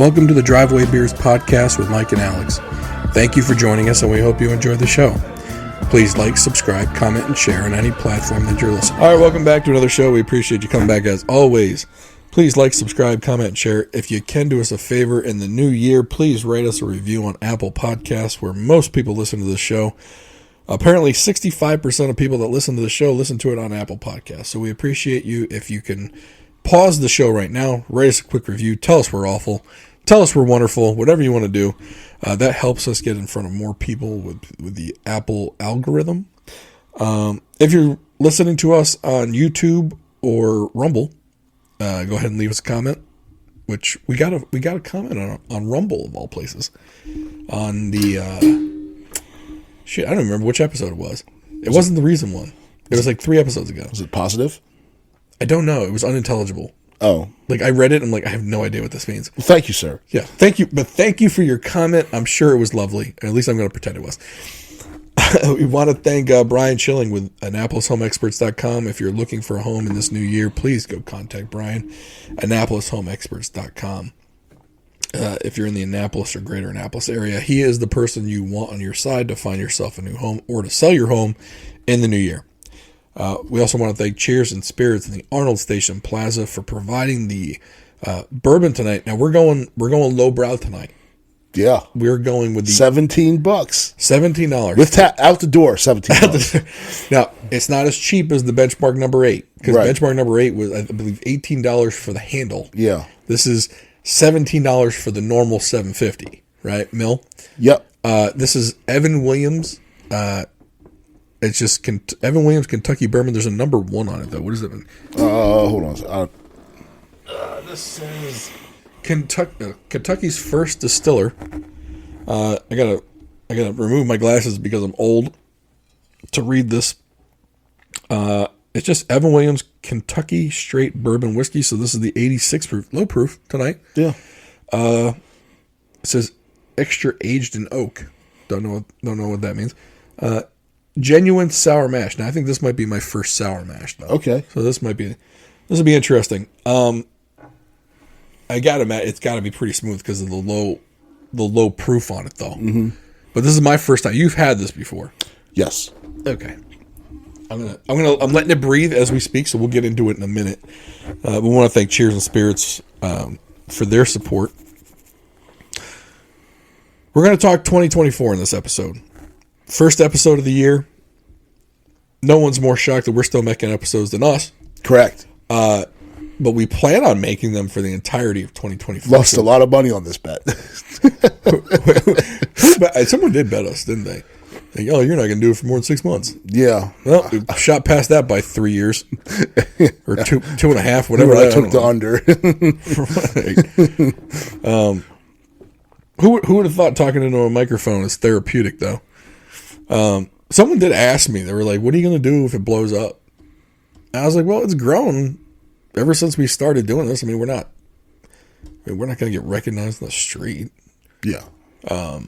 Welcome to the Driveway Beers podcast with Mike and Alex. Thank you for joining us, and we hope you enjoy the show. Please like, subscribe, comment, and share on any platform that you're listening. All right, welcome back to another show. We appreciate you coming back as always. Please like, subscribe, comment, and share. If you can do us a favor in the new year, please write us a review on Apple Podcasts, where most people listen to this show. Apparently, 65% of people that listen to the show listen to it on Apple Podcasts. So we appreciate you if you can pause the show right now, write us a quick review, tell us we're awful, tell us we're wonderful, whatever you want to do. That helps us get in front of more people with the Apple algorithm. If you're listening to us on YouTube or Rumble, go ahead and leave us a comment. Which we got a comment on Rumble of all places. On the I don't remember which episode it was. It wasn't the recent one. It was like 3 episodes ago. Was it positive? I don't know. It was unintelligible. Oh. Like, I read it, and I'm like, I have no idea what this means. Well, thank you, sir. Yeah, thank you. But thank you for your comment. I'm sure it was lovely. At least I'm going to pretend it was. We want to thank Brian Schilling with AnnapolisHomeExperts.com. If you're looking for a home in this new year, please go contact Brian. AnnapolisHomeExperts.com. If you're in the Annapolis or greater Annapolis area, he is the person you want on your side to find yourself a new home or to sell your home in the new year. We also want to thank Cheers and Spirits in the Arnold Station Plaza for providing the bourbon tonight. Now we're going lowbrow tonight. Yeah, we're going with the $17, $17 with out the door. $17. Now it's not as cheap as the Benchmark number 8 because Right. Benchmark number 8 was, I believe, $18 for the handle. Yeah, this is $17 for the normal $7.50. Right, Mill. Yep. This is Evan Williams. It's just Evan Williams Kentucky Bourbon. There's a number 1 on it though. What is it? Hold on. This says Kentucky's first distiller. I gotta remove my glasses because I'm old to read this. It's just Evan Williams Kentucky Straight Bourbon Whiskey. So this is the 86 proof, low proof tonight. Yeah. It says extra aged in oak. Don't know what that means. Genuine sour mash. Now I think this might be my first sour mash though. Okay. So this will be interesting. I gotta imagine it's got to be pretty smooth because of the low proof on it though. Mm-hmm. But this is my first time. You've had this before. Yes. Okay. I'm letting it breathe as we speak, so we'll get into it in a minute. We want to thank Cheers and Spirits for their support. We're going to talk 2024 in this episode. First episode of the year. No one's more shocked that we're still making episodes than us. Correct. But we plan on making them for the entirety of 2024. Lost a lot of money on this bet. Someone did bet us, didn't they? Like, oh, you're not going to do it for more than 6 months. Yeah. Well, we shot past that by 3 years. Or two and a half, whatever. I took the under. Right. Who would have thought talking into a microphone is therapeutic, though? Someone did ask me. They were like, what are you going to do if it blows up? And I was like, well, it's grown ever since we started doing this. I mean, we're not going to get recognized on the street. Yeah. I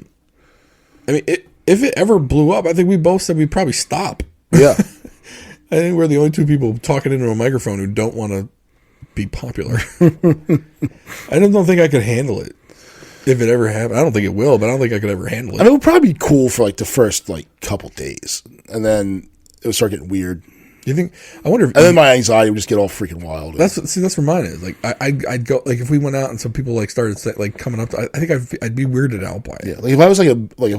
mean, if it ever blew up, I think we both said we'd probably stop. Yeah. I think we're the only 2 people talking into a microphone who don't want to be popular. I don't think I could handle it if it ever happened. I don't think it will, but I don't think I could ever handle it. I mean, it would probably be cool for like the first couple days, and then it would start getting weird. You think? I wonder. And then my anxiety would just get all freaking wild. That's where mine is. Like I'd go, like if we went out and some people started coming up to, I think I'd be weirded out by it. Yeah, like if I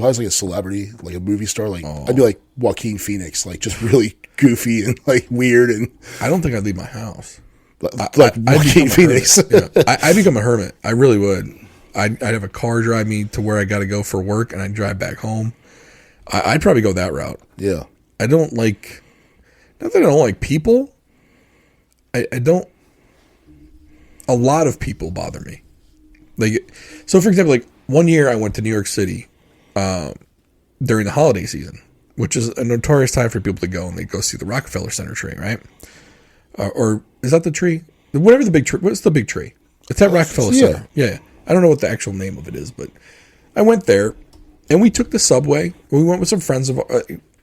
was a celebrity, like a movie star, I'd be like Joaquin Phoenix, like just really goofy and like weird. And I don't think I'd leave my house. Like Joaquin Phoenix. Yeah. I'd become a hermit. I really would. I'd have a car drive me to where I got to go for work, and I'd drive back home. I'd probably go that route. Yeah. I don't like. Not that I don't like people. I don't. A lot of people bother me. Like, so for example, like one year I went to New York City during the holiday season, which is a notorious time for people to go, and they go see the Rockefeller Center tree, right? Or is that the tree? Whatever the big tree. What's the big tree? It's at Rockefeller Center. Yeah. I don't know what the actual name of it is, but I went there, and we took the subway. We went with some friends of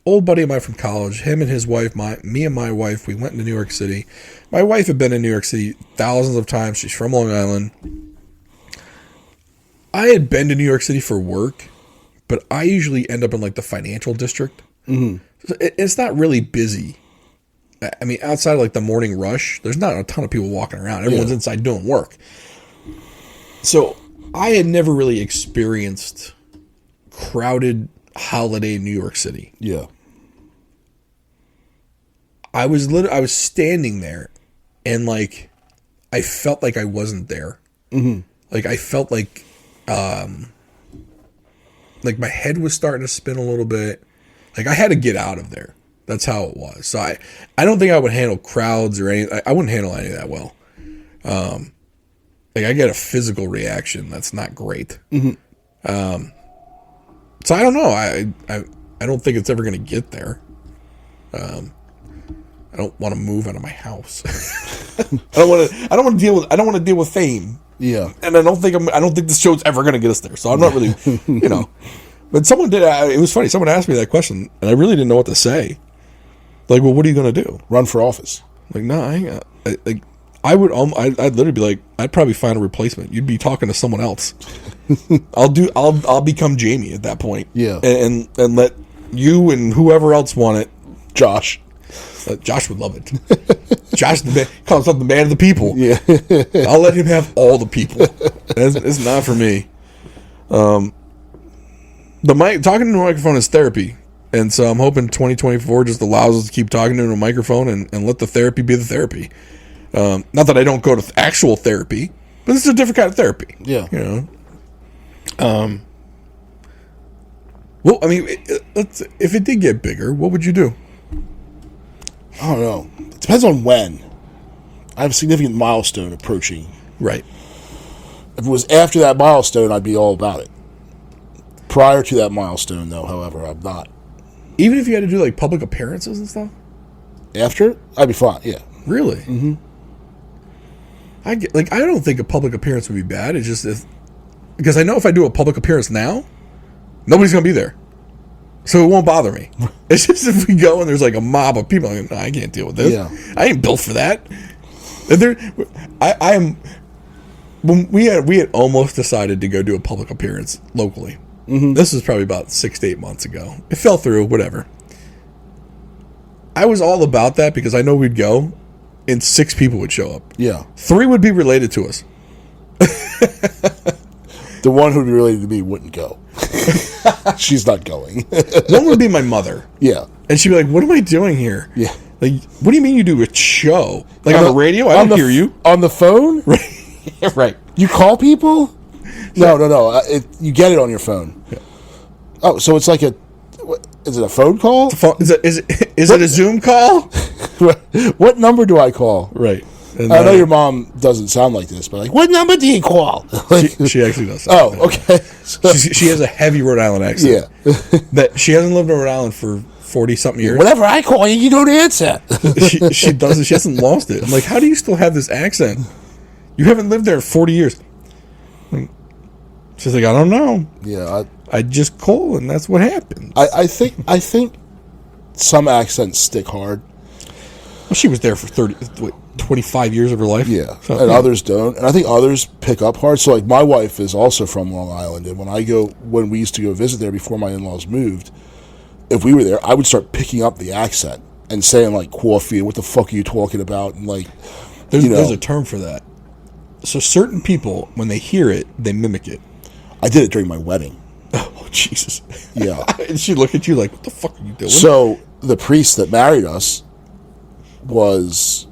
old buddy of mine from college, him and his wife, me and my wife. We went to New York City. My wife had been in New York City thousands of times. She's from Long Island. I had been to New York City for work, but I usually end up in like the financial district. Mm-hmm. So it's not really busy. I mean, outside of like the morning rush, there's not a ton of people walking around. Everyone's inside doing work. So I had never really experienced crowded holiday New York City. Yeah. I was standing there, and like I felt like I wasn't there. Mm-hmm. Like I felt like my head was starting to spin a little bit. Like I had to get out of there. That's how it was. So I don't think I would handle crowds or anything. I wouldn't handle any of that well. Like I get a physical reaction that's not great. Mm-hmm. So I don't know. I don't think it's ever going to get there. I don't want to move out of my house. I don't want to deal with fame. Yeah. And I don't think this show's ever going to get us there. So I'm not really, But someone did. It was funny. Someone asked me that question, and I really didn't know what to say. Like, well, what are you going to do? Run for office? Like, no, I ain't. I'd literally be like, I'd probably find a replacement. You'd be talking to someone else. I'll become Jamie at that point. Yeah. And let you and whoever else want it. Josh. Josh would love it. Josh calls himself the man of the people. Yeah. I'll let him have all the people. It's not for me. Talking to the microphone is therapy. And so I'm hoping 2024 just allows us to keep talking into a microphone and let the therapy be the therapy. Not that I don't go to actual therapy, but this is a different kind of therapy. Yeah. Well, I mean, if it did get bigger, what would you do? I don't know. It depends on when. I have a significant milestone approaching. Right. If it was after that milestone, I'd be all about it. Prior to that milestone, though, however, I'm not. Even if you had to do like public appearances and stuff? After? I'd be fine, yeah. Really? Mm-hmm. I don't think a public appearance would be bad. It's just because I know if I do a public appearance now, nobody's going to be there. So it won't bother me. It's just if we go and there's like a mob of people, I'm like, no, I can't deal with this. Yeah. I ain't built for that. I am. When we had almost decided to go do a public appearance locally. Mm-hmm. This was probably about 6 to 8 months ago. It fell through, whatever. I was all about that because I know we'd go and 6 people would show up. Yeah. 3 would be related to us. The one who'd be related to me wouldn't go. She's not going. One would be my mother. Yeah. And she'd be like, what am I doing here? Yeah. Like, what do you mean you do a show? Like on the radio? I don't hear you. On the phone? Right. Right. You call people? No. You get it on your phone. Yeah. Oh, so it's like is it a phone call? Is it a Zoom call? What number do I call? Right. And I know your mom doesn't sound like this, but like, what number do you call? She actually does. Okay. She has a heavy Rhode Island accent. Yeah. That she hasn't lived in Rhode Island for 40-something years. Whenever I call you, you don't answer. She doesn't. She hasn't lost it. I'm like, how do you still have this accent? You haven't lived there 40 years. She's like, I don't know. Yeah. I just call, and that's what happened. I think some accents stick hard. Well, she was there for 25 years of her life. Yeah, so, and others don't. And I think others pick up hard. So, like, my wife is also from Long Island, and when we used to go visit there before my in-laws moved, if we were there, I would start picking up the accent and saying, like, coffee, what the fuck are you talking about? And, like, there's a term for that. So certain people, when they hear it, they mimic it. I did it during my wedding. Oh, Jesus. Yeah. And she'd look at you like, what the fuck are you doing? So, the priest that married us was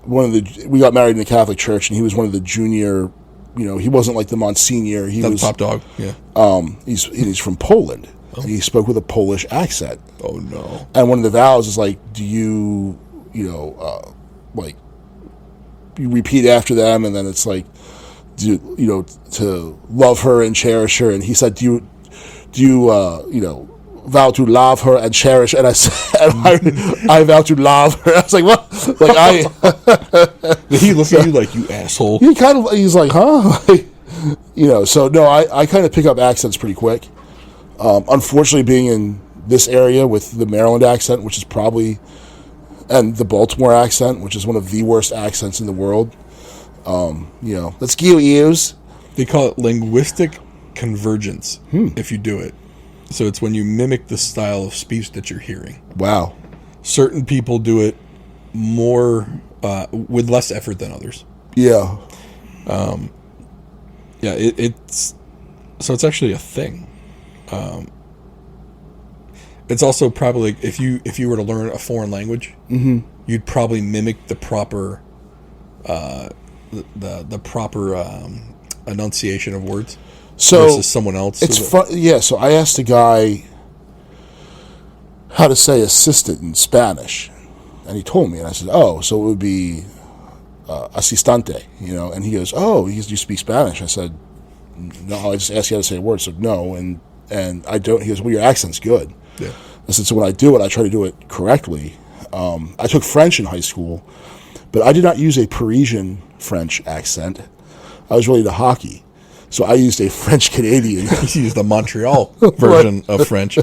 we got married in the Catholic Church, and he was one of the junior, he wasn't like the Monsignor. He was top dog, yeah. He's from Poland. Oh. And he spoke with a Polish accent. Oh, no. And one of the vows is like, do you, like, you repeat after them, and then it's like, to love her and cherish her. And he said, do you vow to love her and cherish? And I said, I vow to love her. I was like, what? Like, Did he look at you like, you asshole? He's like, huh? So no, I kind of pick up accents pretty quick. Unfortunately, being in this area with the Maryland accent, which is probably, and the Baltimore accent, which is one of the worst accents in the world. Let's use. They call it linguistic convergence if you do it. So it's when you mimic the style of speech that you're hearing. Wow. Certain people do it more with less effort than others. Yeah. It's actually a thing. It's also probably like if you were to learn a foreign language, you'd probably mimic the proper the proper enunciation of words versus someone else. It's fun. Yeah. So I asked a guy how to say assistant in Spanish, and he told me, and I said, "Oh, so it would be asistente," And he goes, "Oh, you speak Spanish?" I said, "No, I just asked you how to say a word." So no, and I don't. He goes, "Well, your accent's good." Yeah. I said, "So when I do it, I try to do it correctly." I took French in high school, but I did not use a Parisian French accent. I was really into hockey, so I used a French Canadian. You used the Montreal version of French.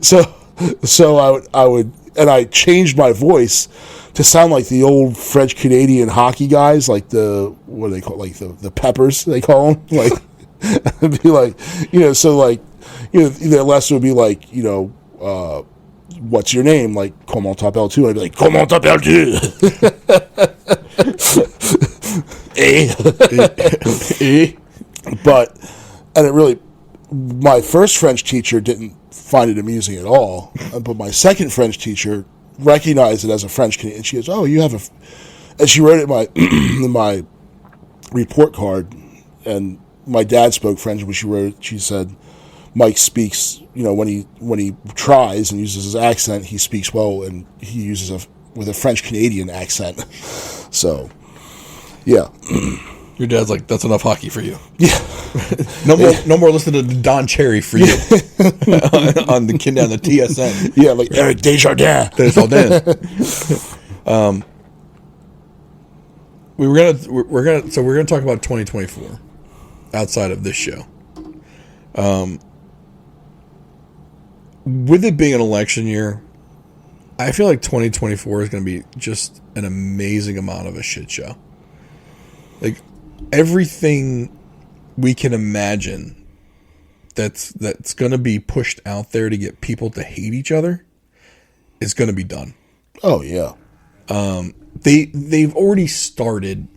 So I would, and I changed my voice to sound like the old French Canadian hockey guys, like what do they call, like the Peppers, they call them, like it'd be like, so like, their lesson would be like, what's your name? Like, comment t'appelles-tu? I'd be like, comment t'appelles-tu? But, and it really, my first French teacher didn't find it amusing at all, but my second French teacher recognized it as a French Canadian. She goes, "Oh, you have a," and she wrote it in my in my report card. And my dad spoke French, but she said, "Mike speaks, when he tries and uses his accent, he speaks well, and he uses with a French Canadian accent." So, yeah. Your dad's like, "That's enough hockey for you." Yeah. No more listening to Don Cherry for you on the TSN. Yeah, like Eric Desjardins. We're gonna talk about 2024 outside of this show. With it being an election year, I feel like 2024 is going to be just an amazing amount of a shit show. Like everything we can imagine that's going to be pushed out there to get people to hate each other is going to be done. Oh yeah. They've already started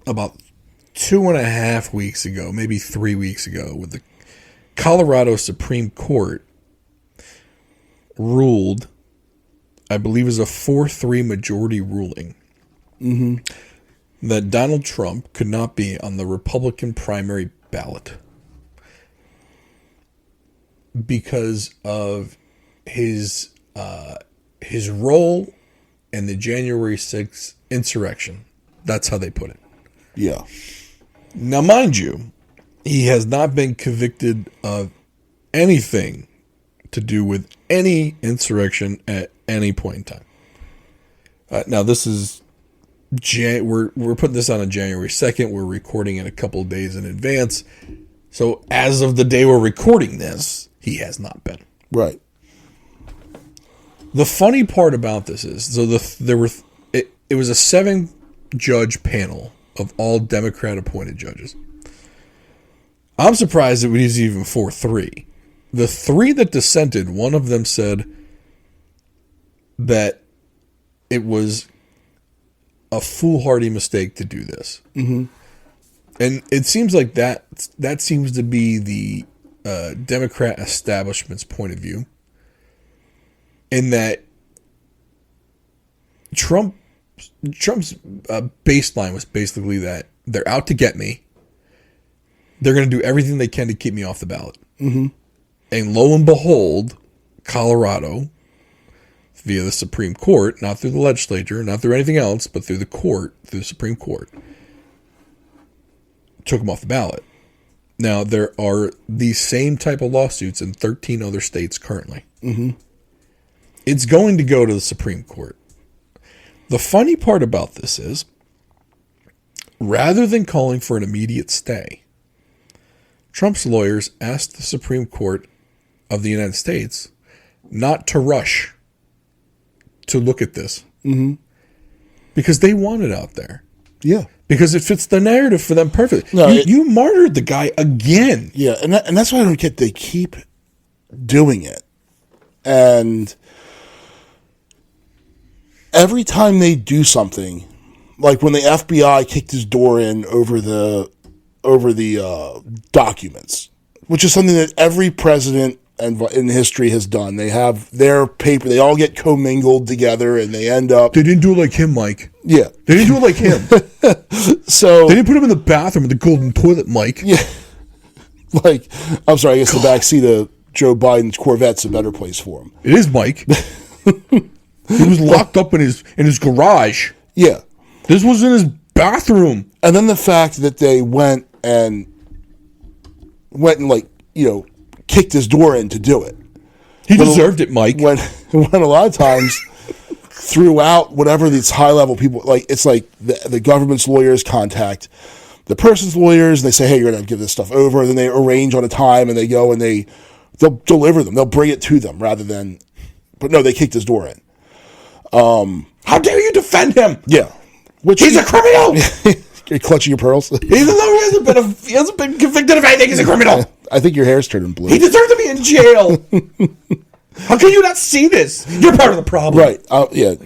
about 2.5 weeks ago, maybe 3 weeks ago, with the Colorado Supreme Court ruled, I believe, is a 4-3 majority ruling, that Donald Trump could not be on the Republican primary ballot because of his role in the January 6th insurrection. That's how they put it. Yeah. Now, mind you, he has not been convicted of anything to do with any insurrection at any point in time. Now, this is we're putting this on January 2nd. We're recording it a couple of days in advance. So, as of the day we're recording this, he has not been. Right. The funny part about this is, so it was a 7-judge panel of all Democrat-appointed judges. I'm surprised it was even 4-3. The 3 that dissented, one of them said that it was a foolhardy mistake to do this. Mm-hmm. And it seems like that seems to be the Democrat establishment's point of view, in that Trump's baseline was basically that they're out to get me. They're going to do everything they can to keep me off the ballot. Mm-hmm. And lo and behold, Colorado, via the Supreme Court, not through the legislature, not through anything else, but through the Supreme Court, took him off the ballot. Now, there are these same type of lawsuits in 13 other states currently. Mm-hmm. It's going to go to the Supreme Court. The funny part about this is, rather than calling for an immediate stay, Trump's lawyers asked the Supreme Court of the United States not to rush to look at this. Mm-hmm. Because they want it out there. Yeah. because it fits the narrative for them perfectly. No, you martyred the guy again. Yeah, and that's why I don't get. They keep doing it, and every time they do something, like when the FBI kicked his door in over the documents, which is something that every president in history has done. They have their paper. They all get commingled together, and they end up. They didn't do it like him, Mike. Yeah, they didn't do it like him. So they didn't put him in the bathroom with the golden toilet, Mike. Yeah, like I'm sorry. I guess the backseat of Joe Biden's Corvette's a better place for him. It is, Mike. He was locked up in his garage. Yeah, this was in his bathroom. And then the fact that they went and like, kicked his door in to do it. He deserved it, Mike. When a lot of times throughout whatever these high level people, like it's like the government's lawyers contact the person's lawyers and they say, hey, you're going to give this stuff over. And then they arrange on a time and they go and they'll deliver them. They'll bring it to them rather than, but no, they kicked his door in. How dare you defend him? Yeah. He's a criminal. You're clutching your pearls. Even though he hasn't been convicted of anything, he's a criminal. I think your hair's turning blue. He deserves to be in jail. How can you not see this? You're part of the problem. Right. Yeah.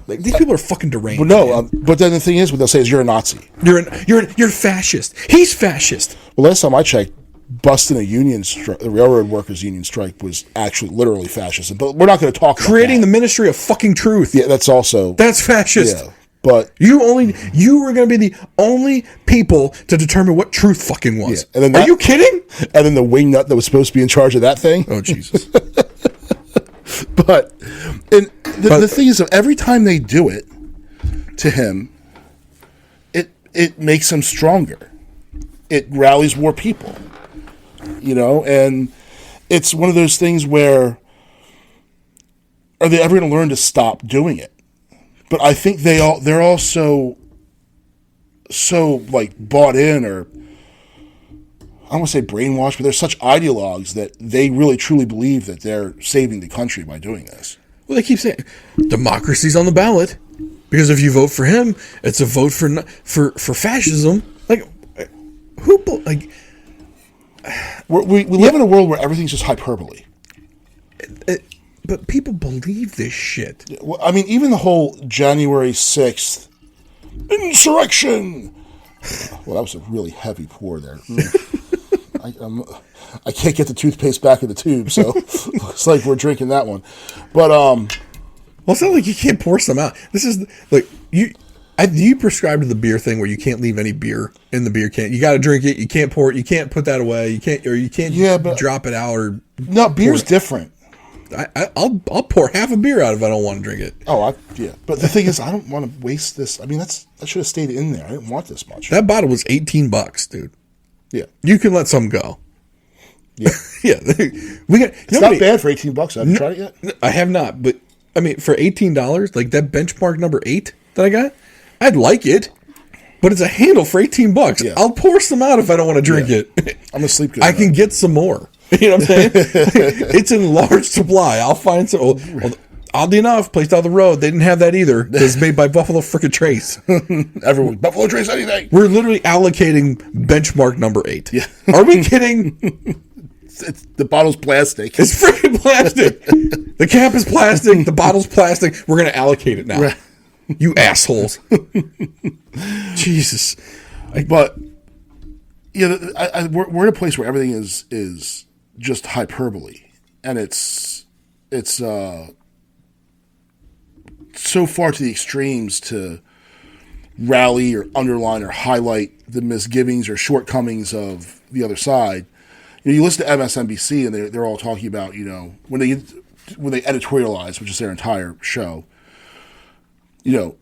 These people are fucking deranged. Well, no, but then the thing is, what they'll say is you're a Nazi. You're fascist. He's fascist. Well, last time I checked, busting the railroad workers union strike was actually literally fascism. But we're not going to talk about creating the Ministry of fucking truth. Yeah, that's fascist. Yeah. But you were going to be the only people to determine what truth fucking was. Yeah. And then are you kidding? And then the wingnut that was supposed to be in charge of that thing. Oh, Jesus. But the thing is, every time they do it to him, it makes him stronger. It rallies more people, and it's one of those things where are they ever going to learn to stop doing it? But I think they're all so like bought in, or I don't want to say brainwashed, but they're such ideologues that they really truly believe that they're saving the country by doing this. Well, they keep saying democracy's on the ballot because if you vote for him, it's a vote for fascism. Like who? Like we live in a world where everything's just hyperbole. But people believe this shit. Well, I mean, even the whole January 6th insurrection. Well, that was a really heavy pour there. I can't get the toothpaste back in the tube, so looks like we're drinking that one. But well, it's not like you can't pour some out. This is like you prescribe to the beer thing where you can't leave any beer in the beer can. You got to drink it. You can't pour it. You can't put that away. You can't drop it out or no. Beer's different. I'll pour half a beer out if I don't want to drink it. Oh, yeah. But the thing is, I don't want to waste this. I mean, that should have stayed in there. I didn't want this much. That bottle was $18, dude. Yeah. You can let some go. Yeah. Yeah. It's not bad for $18. Have you tried it yet? I have not, but I mean, for $18, like that benchmark number 8 that I got, I'd like it. But it's a handle for $18. Yeah. I'll pour some out if I don't want to drink it. I'm gonna sleep good. I can get some more. You know what I'm saying? It's in large supply. I'll find some. Well, oddly enough, place down the road, they didn't have that either. It's made by Buffalo frickin' Trace. Everyone, Buffalo Trace anything. We're literally allocating benchmark number 8. Yeah. Are we kidding? The bottle's plastic. It's freaking plastic. The cap is plastic. The bottle's plastic. We're going to allocate it now. Right. You assholes. Jesus. But yeah, we're in a place where everything is just hyperbole, and it's so far to the extremes to rally or underline or highlight the misgivings or shortcomings of the other side. You listen to MSNBC and they're all talking about, when they editorialize, which is their entire show, they'll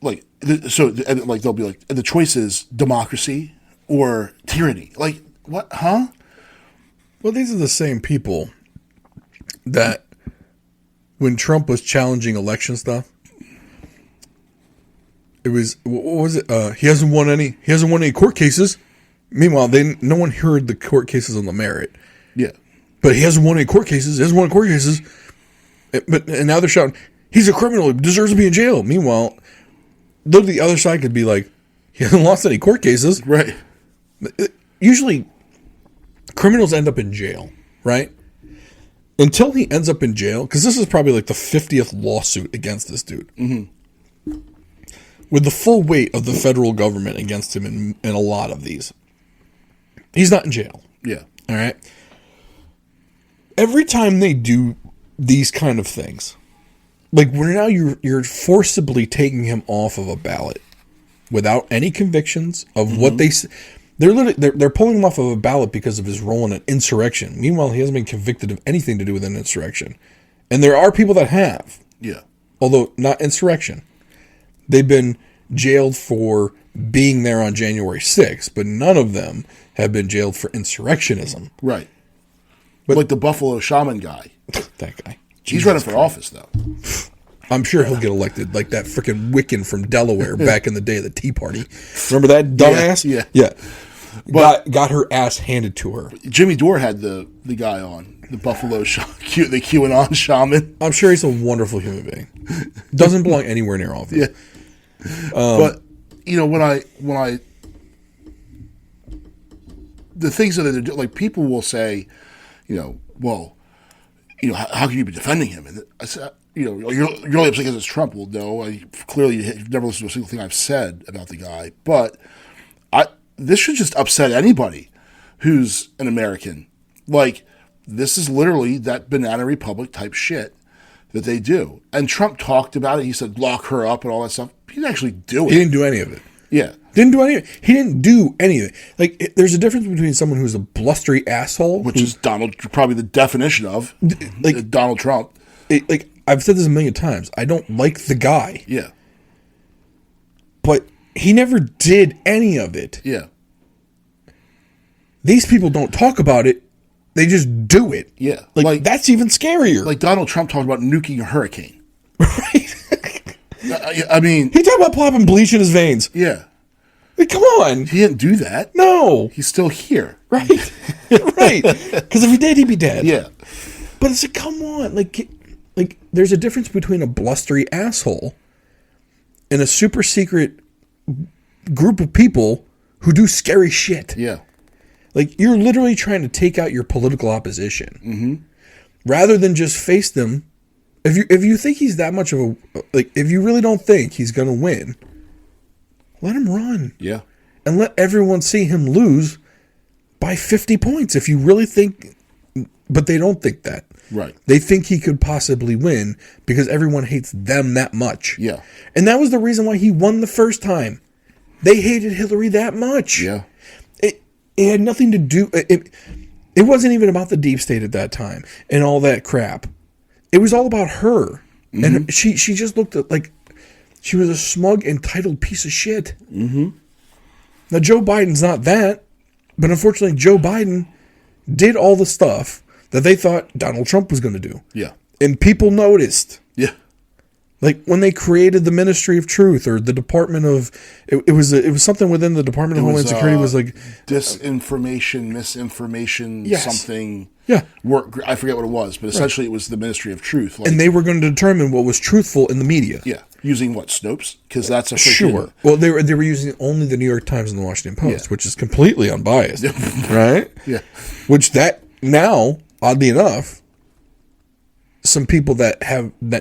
be like, the choice is democracy or tyranny. Like, what? Huh? Well, these are the same people that when Trump was challenging election stuff, it was, what was it? He hasn't won any court cases. Meanwhile, no one heard the court cases on the merit. Yeah. But he hasn't won any court cases. And now they're shouting, he's a criminal. He deserves to be in jail. Meanwhile, the other side could be like, He hasn't lost any court cases. Right. Usually, criminals end up in jail, right? Until he ends up in jail, because this is probably like the 50th lawsuit against this dude. Mm-hmm. With the full weight of the federal government against him in a lot of these. He's not in jail. Yeah. All right? Every time they do these kind of things, like where now you're forcibly taking him off of a ballot without any convictions of what they're pulling him off of a ballot because of his role in an insurrection. Meanwhile, he hasn't been convicted of anything to do with an insurrection. And there are people that have. Yeah. Although not insurrection. They've been jailed for being there on January 6th, but none of them have been jailed for insurrectionism. Right. But like the Buffalo Shaman guy. That guy. He's running for office, though. I'm sure he'll get elected, like that freaking Wiccan from Delaware back in the day of the Tea Party. Remember that dumbass? Yeah. But got her ass handed to her. Jimmy Dore had the guy on, the Buffalo the QAnon shaman. I'm sure he's a wonderful human being. Doesn't belong anywhere near office. Yeah. But when I the things that they're doing, like people will say, well, how can you be defending him? And I said, you're only upset because it's Trump. Well, no, clearly you've never listened to a single thing I've said about the guy. But this should just upset anybody who's an American. Like, this is literally that banana republic type shit that they do. And Trump talked about it. He said, lock her up and all that stuff. He didn't actually do it. He didn't do any of it. Yeah. Didn't do any of it. He didn't do any of it. Like, there's a difference between someone who's a blustery asshole. Which is probably the definition of like Donald Trump. I've said this a million times. I don't like the guy. Yeah. But he never did any of it. Yeah. These people don't talk about it. They just do it. Yeah. Like that's even scarier. Like Donald Trump talked about nuking a hurricane. Right. I mean, he talked about popping bleach in his veins. Yeah. Like, come on. He didn't do that. No. He's still here. Right. Right. Because if he did, he'd be dead. Yeah. But it's like, come on. Like, there's a difference between a blustery asshole and a super secret group of people who do scary shit. Yeah. Like, you're literally trying to take out your political opposition. Mm-hmm. Rather than just face them. If you think he's that much of a... Like, if you really don't think he's going to win, let him run. Yeah. And let everyone see him lose by 50 points. If you really think... But they don't think that. Right. They think he could possibly win because everyone hates them that much. Yeah. And that was the reason why he won the first time. They hated Hillary that much. Yeah. It had nothing to do... It wasn't even about the deep state at that time and all that crap. It was all about her. Mm-hmm. And she just looked like she was a smug, entitled piece of shit. Mm-hmm. Now, Joe Biden's not that. But unfortunately, Joe Biden did all the stuff that they thought Donald Trump was going to do. Yeah. And people noticed. Yeah. Like when they created the Ministry of Truth or the Department of... It was something within the Department of Homeland Security. It was like... Disinformation, misinformation, yes. something... Yeah. I forget what it was, but essentially it was the Ministry of Truth. Like, and they were going to determine what was truthful in the media. Yeah. Using what, Snopes? Because that's a... Sure. Well, they were using only the New York Times and the Washington Post, which is completely unbiased. Right? Yeah. Which that now, oddly enough... Some people that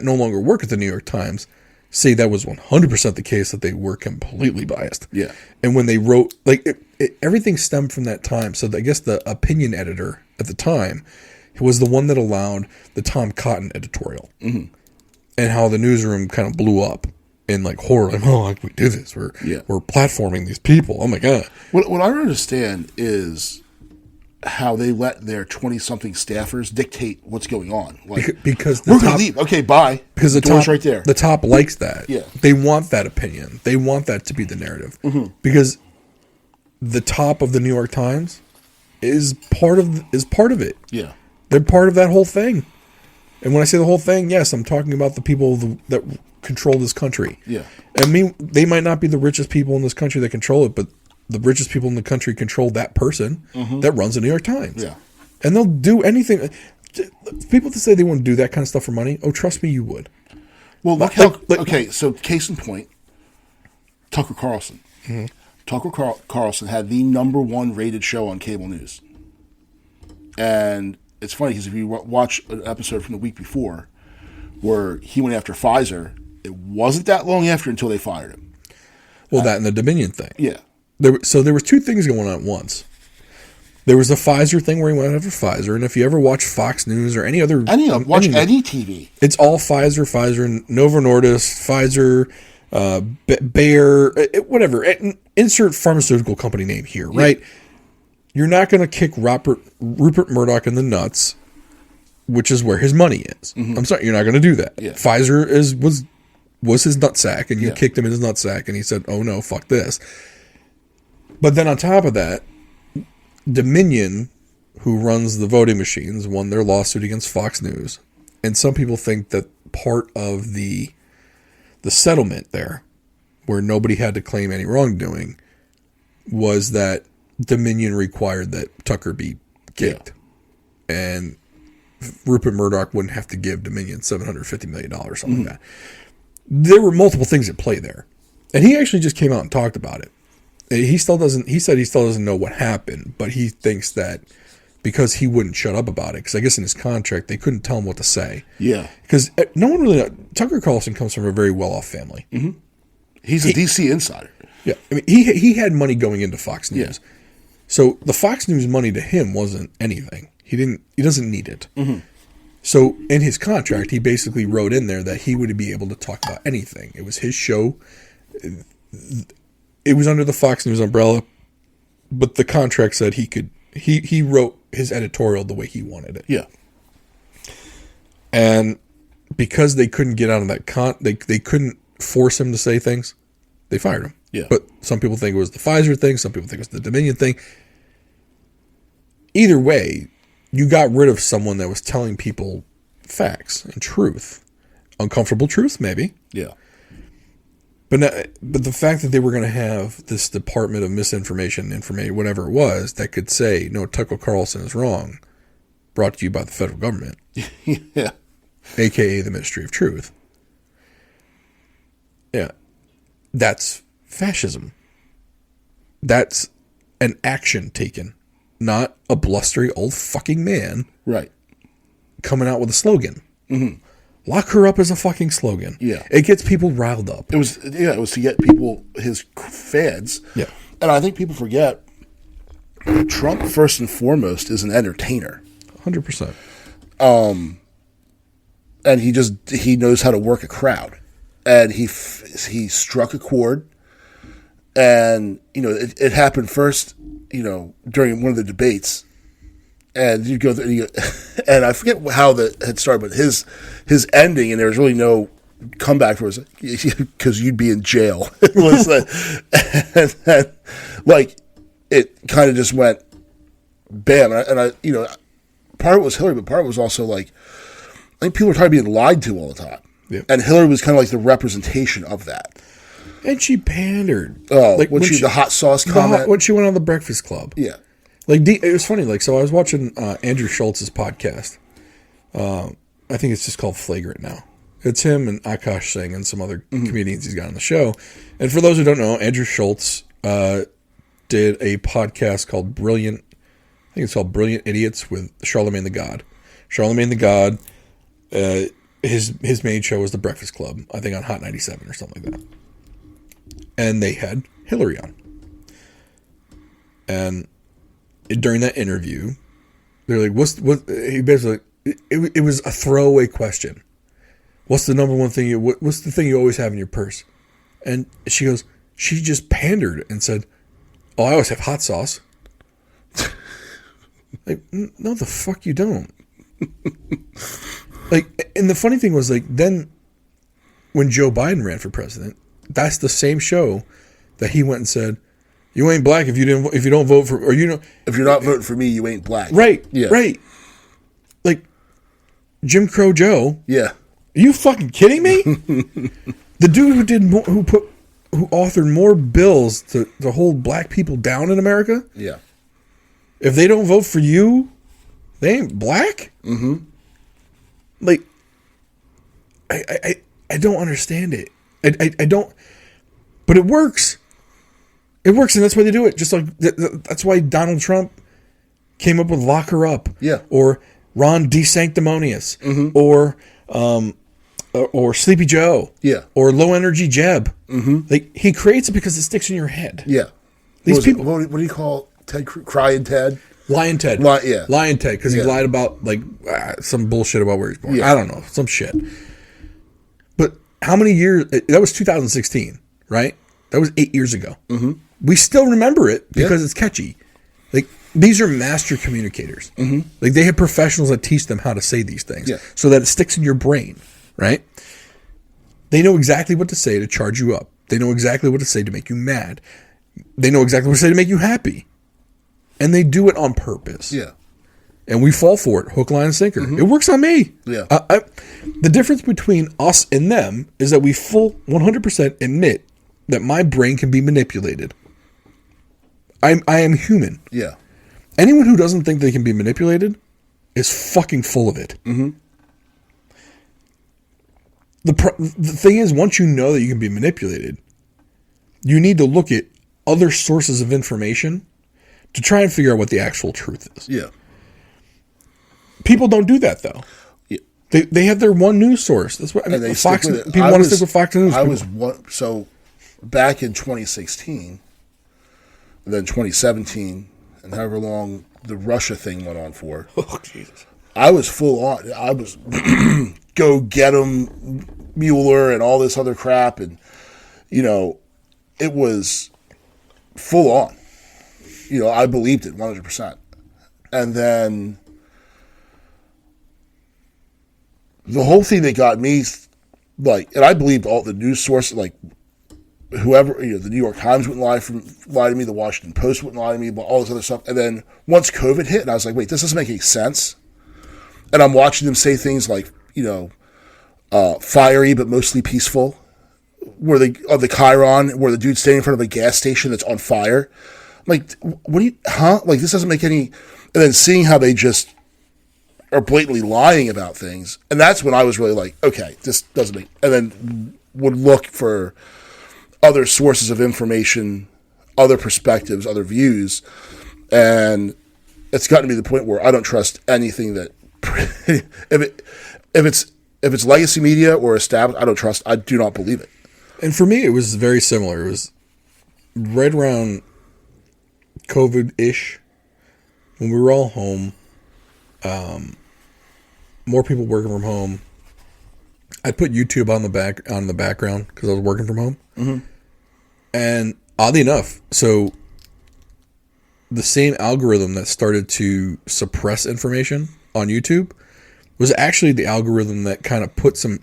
no longer work at the New York Times say that was 100% the case, that they were completely biased. Yeah. And when they wrote, like, everything stemmed from that time. So I guess the opinion editor at the time was the one that allowed the Tom Cotton editorial. Mm-hmm. And how the newsroom kind of blew up in like horror. Like, oh, how can we do this? We're platforming these people. Oh my God. What I don't understand is how they let their 20-something staffers dictate what's going on. Like, because we're going to leave. Okay, bye. Because the door's top right there. The top likes that. Yeah. They want that opinion. They want that to be the narrative. Mm-hmm. Because the top of the New York Times is part of it. Yeah. They're part of that whole thing. And when I say the whole thing, yes, I'm talking about the people that control this country. Yeah. I mean, they might not be the richest people in this country that control it, but the richest people in the country control that person that runs the New York Times. Yeah. And they'll do anything. People that say they wouldn't do that kind of stuff for money, oh, trust me, you would. Well, look how... Okay, so case in point, Tucker Carlson. Mm-hmm. Tucker Carlson had the #1 rated show on cable news. And it's funny because if you watch an episode from the week before where he went after Pfizer, it wasn't that long after until they fired him. Well, that and the Dominion thing. Yeah. So there was two things going on at once. There was the Pfizer thing where he went after Pfizer, and if you ever watch Fox News or any any TV, it's all Pfizer, Novo Nordisk, Pfizer, Bayer, whatever. Insert pharmaceutical company name here, right? You're not going to kick Rupert Murdoch in the nuts, which is where his money is. Mm-hmm. I'm sorry, you're not going to do that. Yeah. Pfizer was his nutsack, and you kicked him in his nutsack, and he said, "Oh no, fuck this." But then on top of that, Dominion, who runs the voting machines, won their lawsuit against Fox News. And some people think that part of the settlement there, where nobody had to claim any wrongdoing, was that Dominion required that Tucker be kicked. Yeah. And Rupert Murdoch wouldn't have to give Dominion $750 million, something like that. There were multiple things at play there. And he actually just came out and talked about it. He said he still doesn't know what happened, but he thinks that because he wouldn't shut up about it, because I guess in his contract they couldn't tell him what to say. Yeah. Because no one really, Tucker Carlson comes from a very well-off family. Mm-hmm. He's a DC insider. Yeah. I mean, he had money going into Fox News. Yeah. So the Fox News money to him wasn't anything. He doesn't need it. Mm-hmm. So in his contract, he basically wrote in there that he would be able to talk about anything. It was his show. It was under the Fox News umbrella, but the contract said he wrote his editorial the way he wanted it. Yeah. And because they couldn't get out of that they couldn't force him to say things, they fired him. Yeah. But some people think it was the Pfizer thing, some people think it was the Dominion thing. Either way, you got rid of someone that was telling people facts and truth. Uncomfortable truth, maybe. Yeah. But the fact that they were going to have this Department of Misinformation, whatever it was, that could say, no, Tucker Carlson is wrong, brought to you by the federal government. Yeah. AKA the Ministry of Truth. Yeah. That's fascism. That's an action taken, not a blustery old fucking man. Right. Coming out with a slogan. Mm-hmm. Lock her up as a fucking slogan. Yeah. It gets people riled up. It was to get people, his fans. Yeah. And I think people forget Trump, first and foremost, is an entertainer. 100%. And he knows how to work a crowd. And he struck a chord. And, it happened first, during one of the debates. And you go through, and I forget how that had started, but his ending, and there was really no comeback for it, because you'd be in jail. It was like it kind of just went bam, and I part of it was Hillary, but part of it was also like I think people were kind of being lied to all the time, and Hillary was kind of like the representation of that. And she pandered. Oh, like when she the hot sauce comment when she went on the Breakfast Club. Yeah. Like it was funny. Like, so I was watching Andrew Schultz's podcast. I think it's just called Flagrant now. It's him and Akash Singh and some other comedians he's got on the show. And for those who don't know, Andrew Schultz did a podcast called Brilliant. I think it's called Brilliant Idiots with Charlemagne the God. Charlemagne the God. His main show was The Breakfast Club. I think on Hot 97 or something like that. And they had Hillary on. And during that interview, they're like, he basically, it was a throwaway question. What's the number one thing what's the thing you always have in your purse? And she goes, she just pandered and said, oh, I always have hot sauce. Like, no, the fuck you don't. Like, and the funny thing was, like, then when Joe Biden ran for president, that's the same show that he went and said, you ain't black if you don't vote for, or if you're not voting for me, you ain't black. Right. Yeah. Right. Like Jim Crow Joe. Yeah. Are you fucking kidding me? The dude who authored more bills to hold black people down in America. Yeah. If they don't vote for you, they ain't black. Mm-hmm. Like, I don't understand it. I don't. But it works. It works, and that's why they do it. Just like that's why Donald Trump came up with "Lock Her Up," or Ron DeSanctimonious, or Sleepy Joe, or Low Energy Jeb. Like he creates it because it sticks in your head. Yeah, these people. What do you call Ted? Crying Ted? Lion Ted. Lion Ted, because he lied about like some bullshit about where he's born. I don't know, some shit. But how many years? That was 2016, right? That was 8 years ago. We still remember it because it's catchy. Like these are master communicators. Like they have professionals that teach them how to say these things so that it sticks in your brain, right? They know exactly what to say to charge you up. They know exactly what to say to make you mad. They know exactly what to say to make you happy. And they do it on purpose. Yeah. And we fall for it, hook, line, and sinker. It works on me. Yeah. The difference between us and them is that we full 100% admit that my brain can be manipulated. I am human. Yeah. Anyone who doesn't think they can be manipulated is fucking full of it. The thing is, once you know that you can be manipulated, you need to look at other sources of information to try and figure out what the actual truth is. Yeah. People don't do that, though. Yeah. They have their one news source. That's what I mean. Fox. People want to stick with Fox News. So back in 2016, then 2017, and however long the Russia thing went on for. Oh, Jesus. I was full on. I was go get 'em, Mueller, and all this other crap, and it was full on. I believed it 100%, and then the whole thing that got me, and I believed all the news sources, whoever, the New York Times wouldn't lie to me, the Washington Post wouldn't lie to me, but all this other stuff. And then once COVID hit, and I was like, wait, this doesn't make any sense. And I'm watching them say things like, fiery but mostly peaceful, where the Chiron, where the dude's standing in front of a gas station that's on fire. I'm like, what do you, Like, this doesn't make any, and then seeing how they just are blatantly lying about things. And that's when I was really like, okay, this doesn't make, and then would look for other sources of information, other perspectives, other views. And it's gotten to be the point where I don't trust anything that, if it's legacy media or established, I do not believe it. And for me, it was very similar. It was right around COVID-ish, when we were all home, more people working from home. I put YouTube on the background because I was working from home. And oddly enough, so the same algorithm that started to suppress information on YouTube was actually the algorithm that kind of put some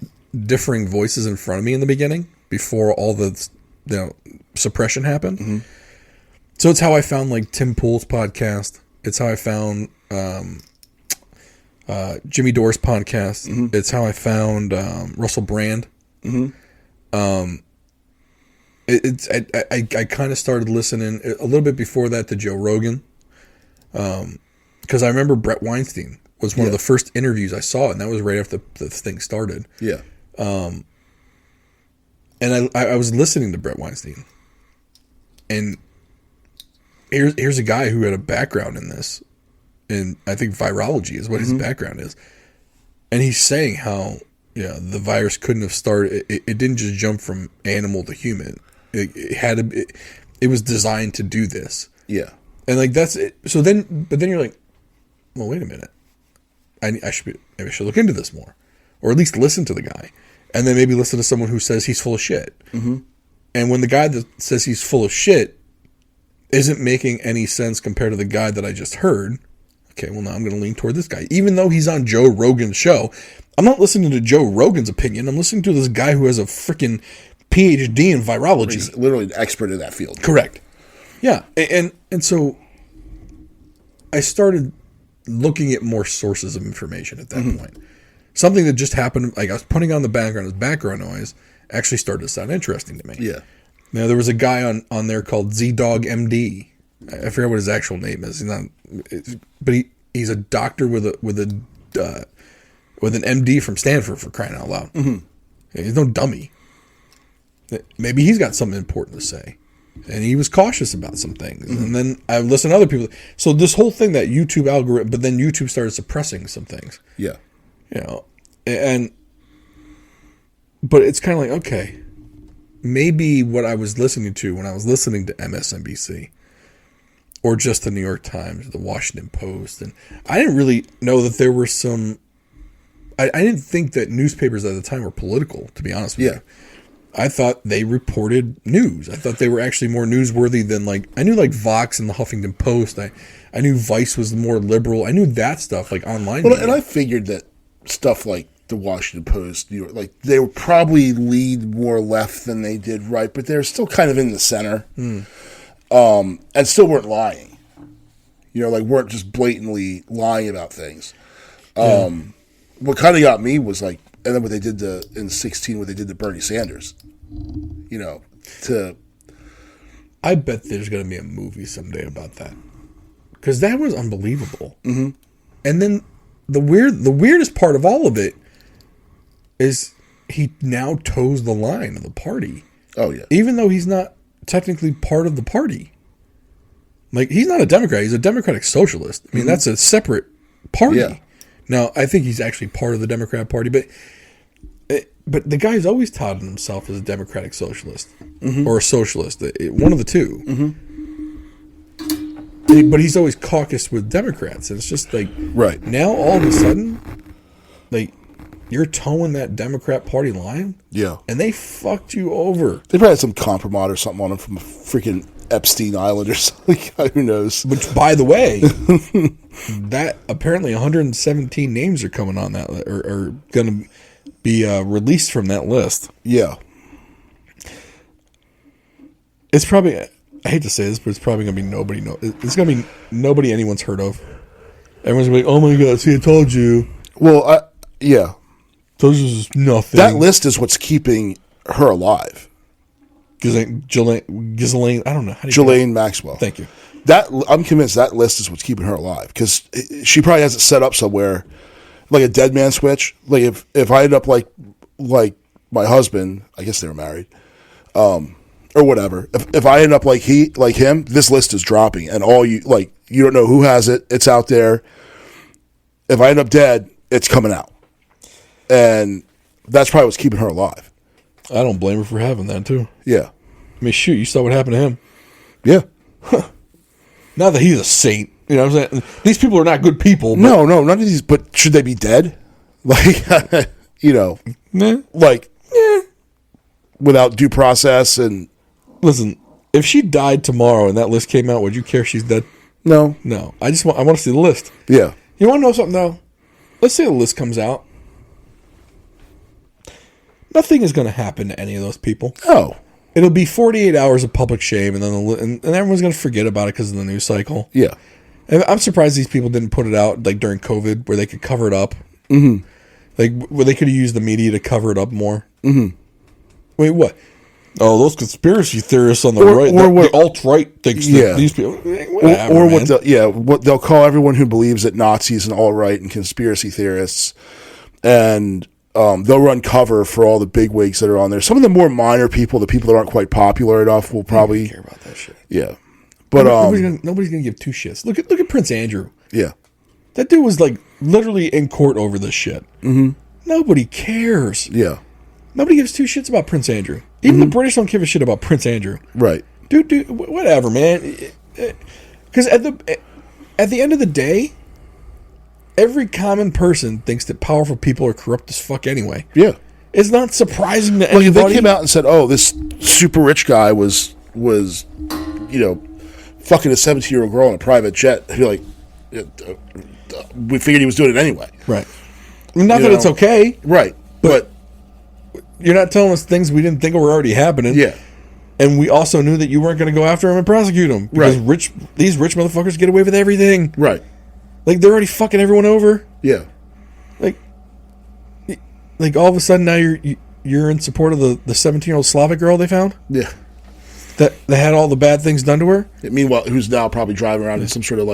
differing voices in front of me in the beginning before all the suppression happened. So it's how I found Tim Pool's podcast. It's how I found Jimmy Dore's podcast. It's how I found Russell Brand. I kind of started listening a little bit before that to Joe Rogan, because I remember Brett Weinstein was one of the first interviews I saw, and that was right after the thing started. Yeah. And I was listening to Brett Weinstein, and here's a guy who had a background in this, and I think virology is what his background is, and he's saying how the virus couldn't have started. It didn't just jump from animal to human. It was designed to do this. Yeah. And that's it. So then you're like, well, wait a minute. Maybe I should look into this more, or at least listen to the guy, and then maybe listen to someone who says he's full of shit. And when the guy that says he's full of shit isn't making any sense compared to the guy that I just heard, okay, well, now I'm going to lean toward this guy. Even though he's on Joe Rogan's show, I'm not listening to Joe Rogan's opinion. I'm listening to this guy who has a freaking PhD in virology. He's literally an expert in that field. Correct. Yeah. And so I started looking at more sources of information at that point. Something that just happened, I was putting on the background as background noise, actually started to sound interesting to me. Yeah. Now, there was a guy on there called Z-Dog MD. I forget what his actual name is. But he's a doctor with an MD from Stanford, for crying out loud. He's no dummy. Maybe he's got something important to say. And he was cautious about some things. And then I listened to other people. So this whole thing that YouTube algorithm, but then YouTube started suppressing some things. Yeah. You know, but it's kind of like, okay, maybe what I was listening to when I was listening to MSNBC or just the New York Times, the Washington Post, and I didn't really know that there were some, I didn't think that newspapers at the time were political, to be honest with you. I thought they reported news. I thought they were actually more newsworthy than I knew Vox and the Huffington Post. I knew Vice was more liberal. I knew that stuff online. Well, and I figured that stuff like the Washington Post, New York, they would probably lead more left than they did right, but they're still kind of in the center. And still weren't lying. Weren't just blatantly lying about things. What kind of got me was and then what they did in 2016, what they did to Bernie Sanders, I bet there's going to be a movie someday about that. Because that was unbelievable. Mm-hmm. And then the weirdest part of all of it is he now toes the line of the party. Oh, yeah. Even though he's not technically part of the party. He's not a Democrat. He's a Democratic Socialist. I mean, that's a separate party. Yeah. Now, I think he's actually part of the Democrat Party, but the guy's always touted himself as a Democratic Socialist or a Socialist, one of the two. But he's always caucused with Democrats, and it's just right now all of a sudden, you're towing that Democrat Party line, and they fucked you over. They probably had some compromise or something on him from a freaking Epstein Island or something. Who knows? Which, by the way, that apparently 117 names are coming on that are going to be released from that list. Yeah, it's probably. I hate to say this, but it's probably going to be nobody. It's going to be nobody anyone's heard of. Everyone's going to be like, "Oh my god, see, I told you." Well, yeah, those is nothing. That list is what's keeping her alive. Ghislaine, I don't know. Ghislaine Maxwell. Thank you. I'm convinced that list is what's keeping her alive because she probably has it set up somewhere, like a dead man switch. If I end up like my husband, I guess they were married, or whatever. If I end up like him, this list is dropping, and you don't know who has it. It's out there. If I end up dead, it's coming out, and that's probably what's keeping her alive. I don't blame her for having that, too. Yeah. I mean, shoot, you saw what happened to him. Yeah. Not that he's a saint. You know what I'm saying? These people are not good people. No, none of these, but should they be dead? Without due process and... Listen, if she died tomorrow and that list came out, would you care she's dead? No. No. I want to see the list. Yeah. You want to know something, though? Let's say the list comes out. Nothing is going to happen to any of those people. Oh. It'll be 48 hours of public shame, and then and everyone's going to forget about it because of the news cycle. Yeah. And I'm surprised these people didn't put it out during COVID where they could cover it up. Mm-hmm. Where they could have used the media to cover it up more. Mm-hmm. Wait, what? Oh, those conspiracy theorists on the right, the alt-right thinks that these people... Whatever, what they'll call everyone who believes that Nazis and alt-right and conspiracy theorists, and... they'll run cover for all the bigwigs that are on there. Some of the more minor people, the people that aren't quite popular enough, will probably I don't care about that shit. Yeah, but nobody's gonna give two shits. Look at Prince Andrew. Yeah, that dude was literally in court over this shit. Mm-hmm. Nobody cares. Yeah, nobody gives two shits about Prince Andrew. Even the British don't give a shit about Prince Andrew. Right, dude, whatever, man. Because at the end of the day. Every common person thinks that powerful people are corrupt as fuck anyway. Yeah. It's not surprising to anybody. If they came out and said, oh, this super rich guy was fucking a 17-year-old girl in a private jet, I'd be like, we figured he was doing it anyway. Right. I mean, not that it's okay. Right. But you're not telling us things we didn't think were already happening. Yeah. And we also knew that you weren't going to go after him and prosecute him. Because these rich motherfuckers get away with everything. Right. Like, they're already fucking everyone over. Yeah. Like all of a sudden now you're in support of the 17-year-old Slavic girl they found? Yeah. That had all the bad things done to her? Meanwhile, who's now probably driving around in some sort of,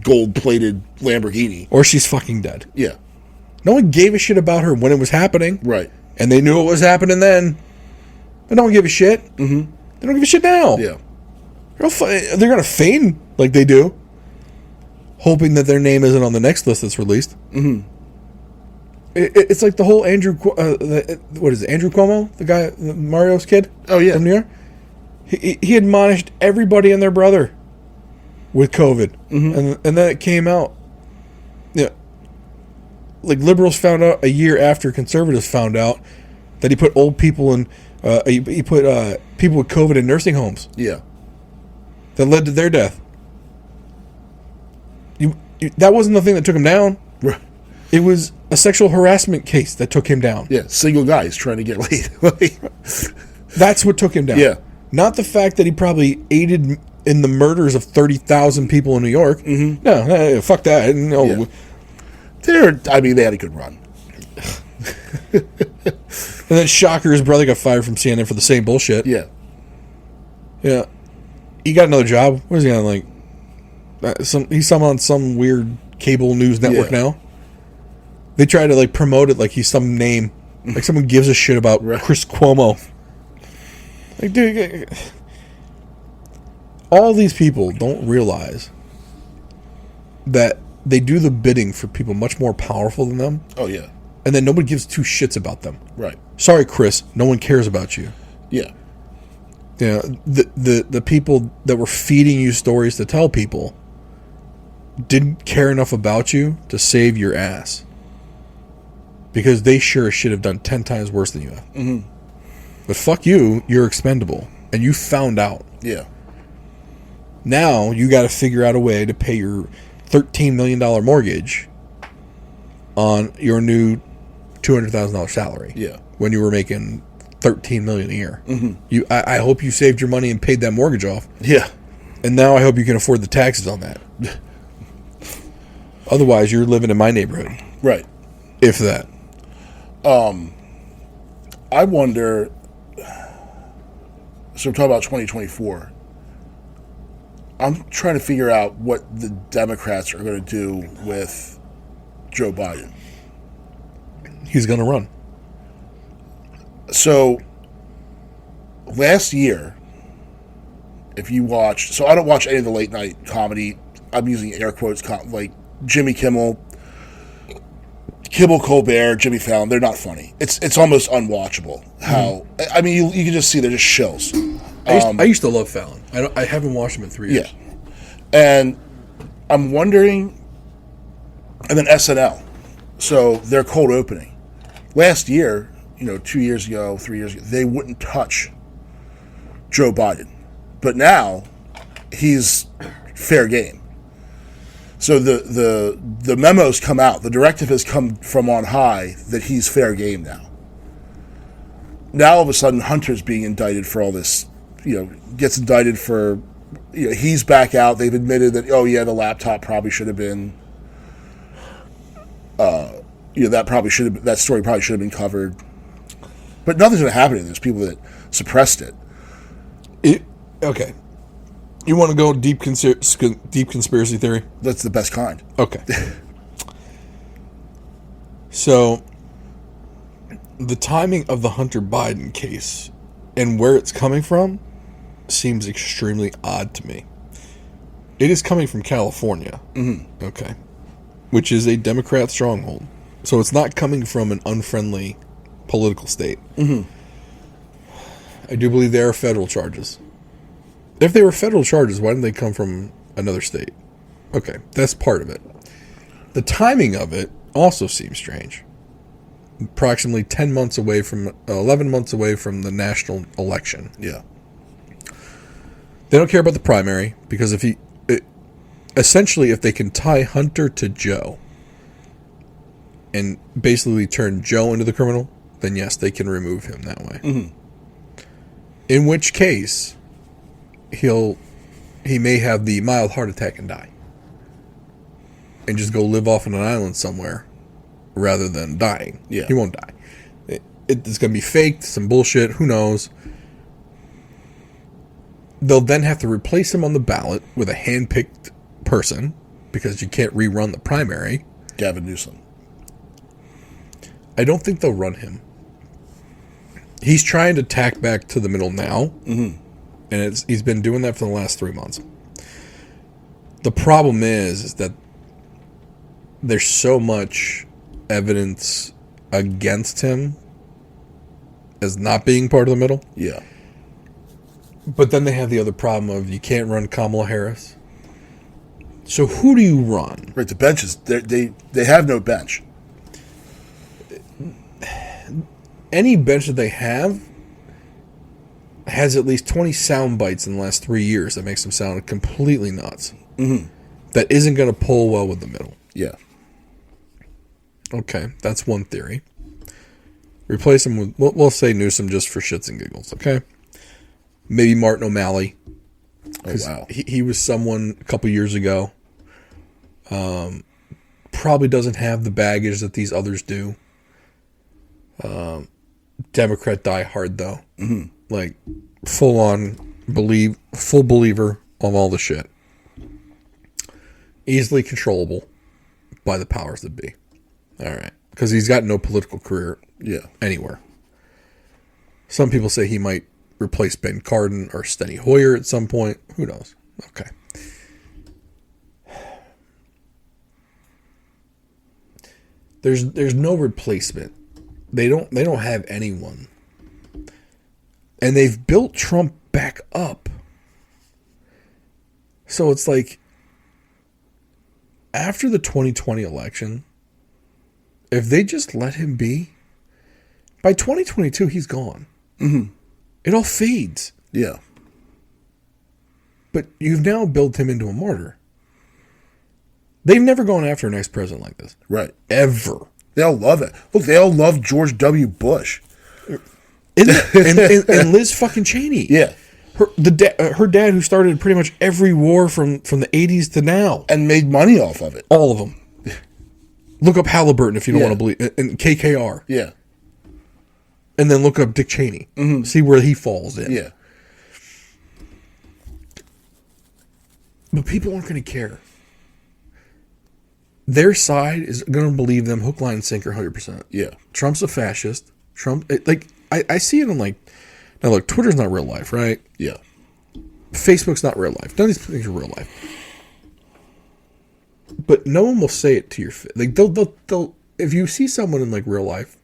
gold-plated Lamborghini. Or she's fucking dead. Yeah. No one gave a shit about her when it was happening. Right. And they knew it was happening then. But no one gave a shit. Mm-hmm. They don't give a shit now. Yeah. They're going to feign like they do, hoping that their name isn't on the next list that's released. Mm-hmm. It's like the whole Andrew... what is it? Andrew Cuomo? The guy, Mario's kid? Oh, yeah. From New York? He admonished everybody and their brother with COVID. Mm-hmm. And then it came out. Yeah. Like liberals found out a year after conservatives found out that he put old people in... he put people with COVID in nursing homes. Yeah. That led to their death. That wasn't the thing that took him down. Right. It was a sexual harassment case that took him down. Yeah, single guys trying to get laid. That's what took him down. Yeah. Not the fact that he probably aided in the murders of 30,000 people in New York. Mm-hmm. No, fuck that. No. Yeah. They had a good run. And then shocker, his brother got fired from CNN for the same bullshit. Yeah. Yeah. He got another job. What is he on, like? He's on some weird cable news network now. They try to, like, promote it like he's some name. Like someone gives a shit about Chris Cuomo. Like, dude, all these people don't realize that they do the bidding for people much more powerful than them. Oh, yeah. And then nobody gives two shits about them. Right. Sorry, Chris. No one cares about you. Yeah. You know, the people that were feeding you stories to tell people didn't care enough about you to save your ass. Because they sure as shit have done 10 times worse than you have. Mm-hmm. But fuck you, you're expendable. And you found out. Yeah. Now you got to figure out a way to pay your $13 million mortgage on your new $200,000 salary. Yeah. When you were making $13 million a year. Mm-hmm. I hope you saved your money and paid that mortgage off. Yeah. And now I hope you can afford the taxes on that. Otherwise, you're living in my neighborhood. Right. If that. I wonder... So we're talking about 2024. I'm trying to figure out what the Democrats are going to do with Joe Biden. He's going to run. So, last year, if you watched... So I don't watch any of the late night comedy. I'm using air quotes, like Jimmy Kimmel, Colbert, Jimmy Fallon. They're not funny. It's almost unwatchable. How... I mean, you can just see they're just shills. I used to love Fallon. I haven't watched him in 3 years. Yeah. And I'm wondering... And then SNL. So, their cold opening. Last year... 2 years ago, 3 years ago, they wouldn't touch Joe Biden. But now, he's fair game. So the memos come out. The directive has come from on high that he's fair game now. Now, all of a sudden, Hunter's being indicted for all this, gets indicted for, he's back out. They've admitted that, the laptop probably should have been, that story probably should have been covered. But nothing's going to happen to this. People that suppressed it. Okay. You want to go deep conspiracy theory? That's the best kind. Okay. So, the timing of the Hunter Biden case and where it's coming from seems extremely odd to me. It is coming from California. Mm-hmm. Okay. Which is a Democrat stronghold. So it's not coming from an unfriendly political state. Mm-hmm. I do believe there are federal charges. If they were federal charges, why didn't they come from another state? Okay, that's part of it. The timing of it also seems strange. Approximately 11 months away from the national election. Yeah. They don't care about the primary because essentially if they can tie Hunter to Joe and basically turn Joe into the criminal, then yes, they can remove him that way. Mm-hmm. In which case, he may have the mild heart attack and die. And just go live off on an island somewhere rather than dying. Yeah. He won't die. It's going to be faked, some bullshit, who knows. They'll then have to replace him on the ballot with a hand-picked person because you can't rerun the primary. Gavin Newsom. I don't think they'll run him. He's trying to tack back to the middle now. Mm-hmm. and he's been doing that for the last 3 months. The problem is that there's so much evidence against him as not being part of the middle. Yeah. But then they have the other problem of you can't run Kamala Harris. So who do you run? Right, the benches, they have no bench. Any bench that they have has at least 20 sound bites in the last 3 years that makes them sound completely nuts. Mm-hmm. That isn't going to pull well with the middle. Yeah. Okay, that's one theory. Replace him with, we'll say Newsom just for shits and giggles, okay? Maybe Martin O'Malley. Oh, wow. He was someone a couple years ago. Probably doesn't have the baggage that these others do. Democrat diehard, though. Mm-hmm. Like, full believer of all the shit. Easily controllable by the powers that be. All right. Because he's got no political career anywhere. Some people say he might replace Ben Cardin or Steny Hoyer at some point. Who knows? Okay. There's no replacement. They don't have anyone. And they've built Trump back up. So it's like after the 2020 election, if they just let him be, by 2022 he's gone. Mm-hmm. It all fades. Yeah. But you've now built him into a martyr. They've never gone after an ex-president like this. Right. Ever. They all love it. Look, they all love George W. Bush. And Liz fucking Cheney. Yeah. Her dad who started pretty much every war from the 80s to now. And made money off of it. All of them. Look up Halliburton if you don't want to believe. And KKR. Yeah. And then look up Dick Cheney. Mm-hmm. See where he falls in. Yeah. But people aren't going to care. Their side is going to believe them hook, line, and sinker 100%. Yeah. Trump's a fascist. I see it in now look, Twitter's not real life, right? Yeah. Facebook's not real life. None of these things are real life. But no one will say it to your face. Like they'll if you see someone in like real life,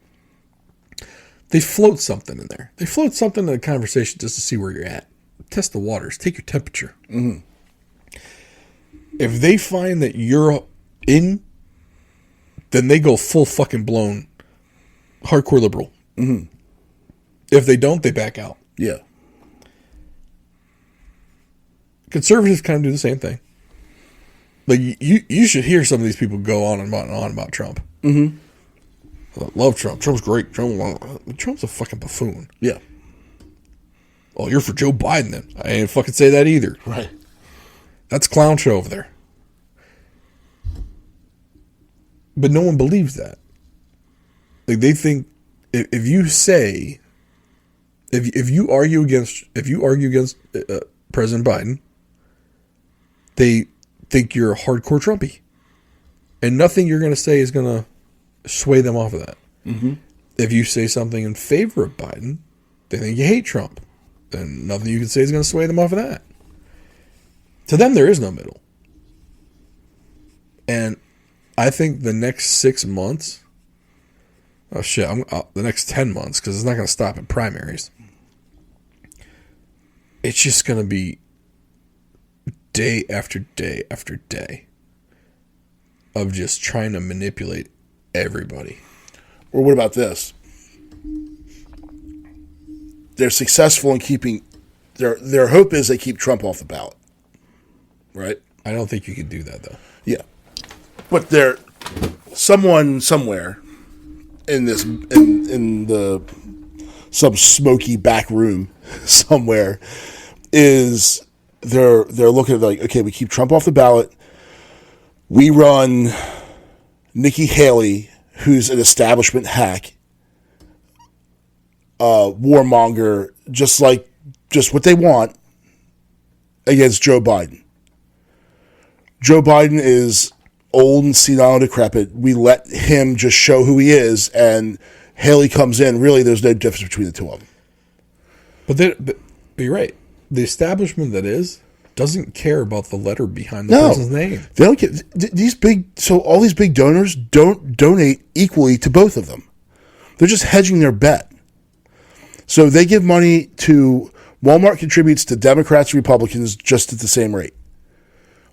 they float something in there. They float something in a conversation just to see where you're at. Test the waters. Take your temperature. Mm-hmm. If they find that you're in, then they go full fucking blown hardcore liberal. Mm-hmm. If they don't, they back out. Yeah. Conservatives kind of do the same thing. Like you should hear some of these people go on and on about Trump. Mm-hmm. I love Trump. Trump's great. Trump's a fucking buffoon. Yeah. Oh, you're for Joe Biden then? I ain't fucking say that either. Right. That's clown show over there. But no one believes that. Like they think if you argue against President Biden, they think you're a hardcore Trumpy, and nothing you're going to say is going to sway them off of that. Mm-hmm. If you say something in favor of Biden, they think you hate Trump, and nothing you can say is going to sway them off of that. To them, there is no middle. And I think the next 6 months, the next 10 months, because it's not going to stop at primaries, it's just going to be day after day after day of just trying to manipulate everybody. Or what about this? They're successful in keeping their hope is they keep Trump off the ballot. Right? I don't think you can do that though. Yeah. But there someone somewhere in this in the some smoky back room somewhere is they're looking at like, okay, we keep Trump off the ballot. We run Nikki Haley, who's an establishment hack, warmonger, just what they want, against Joe Biden. Joe Biden is old and senile and decrepit. We let him just show who he is, and Haley comes in. Really, there's no difference between the two of them. But you're right. the establishment that doesn't care about the letter behind the person's name. They don't get all these big donors don't donate equally to both of them. They're just hedging their bet. So they give money to Walmart, contributes to Democrats, Republicans just at the same rate.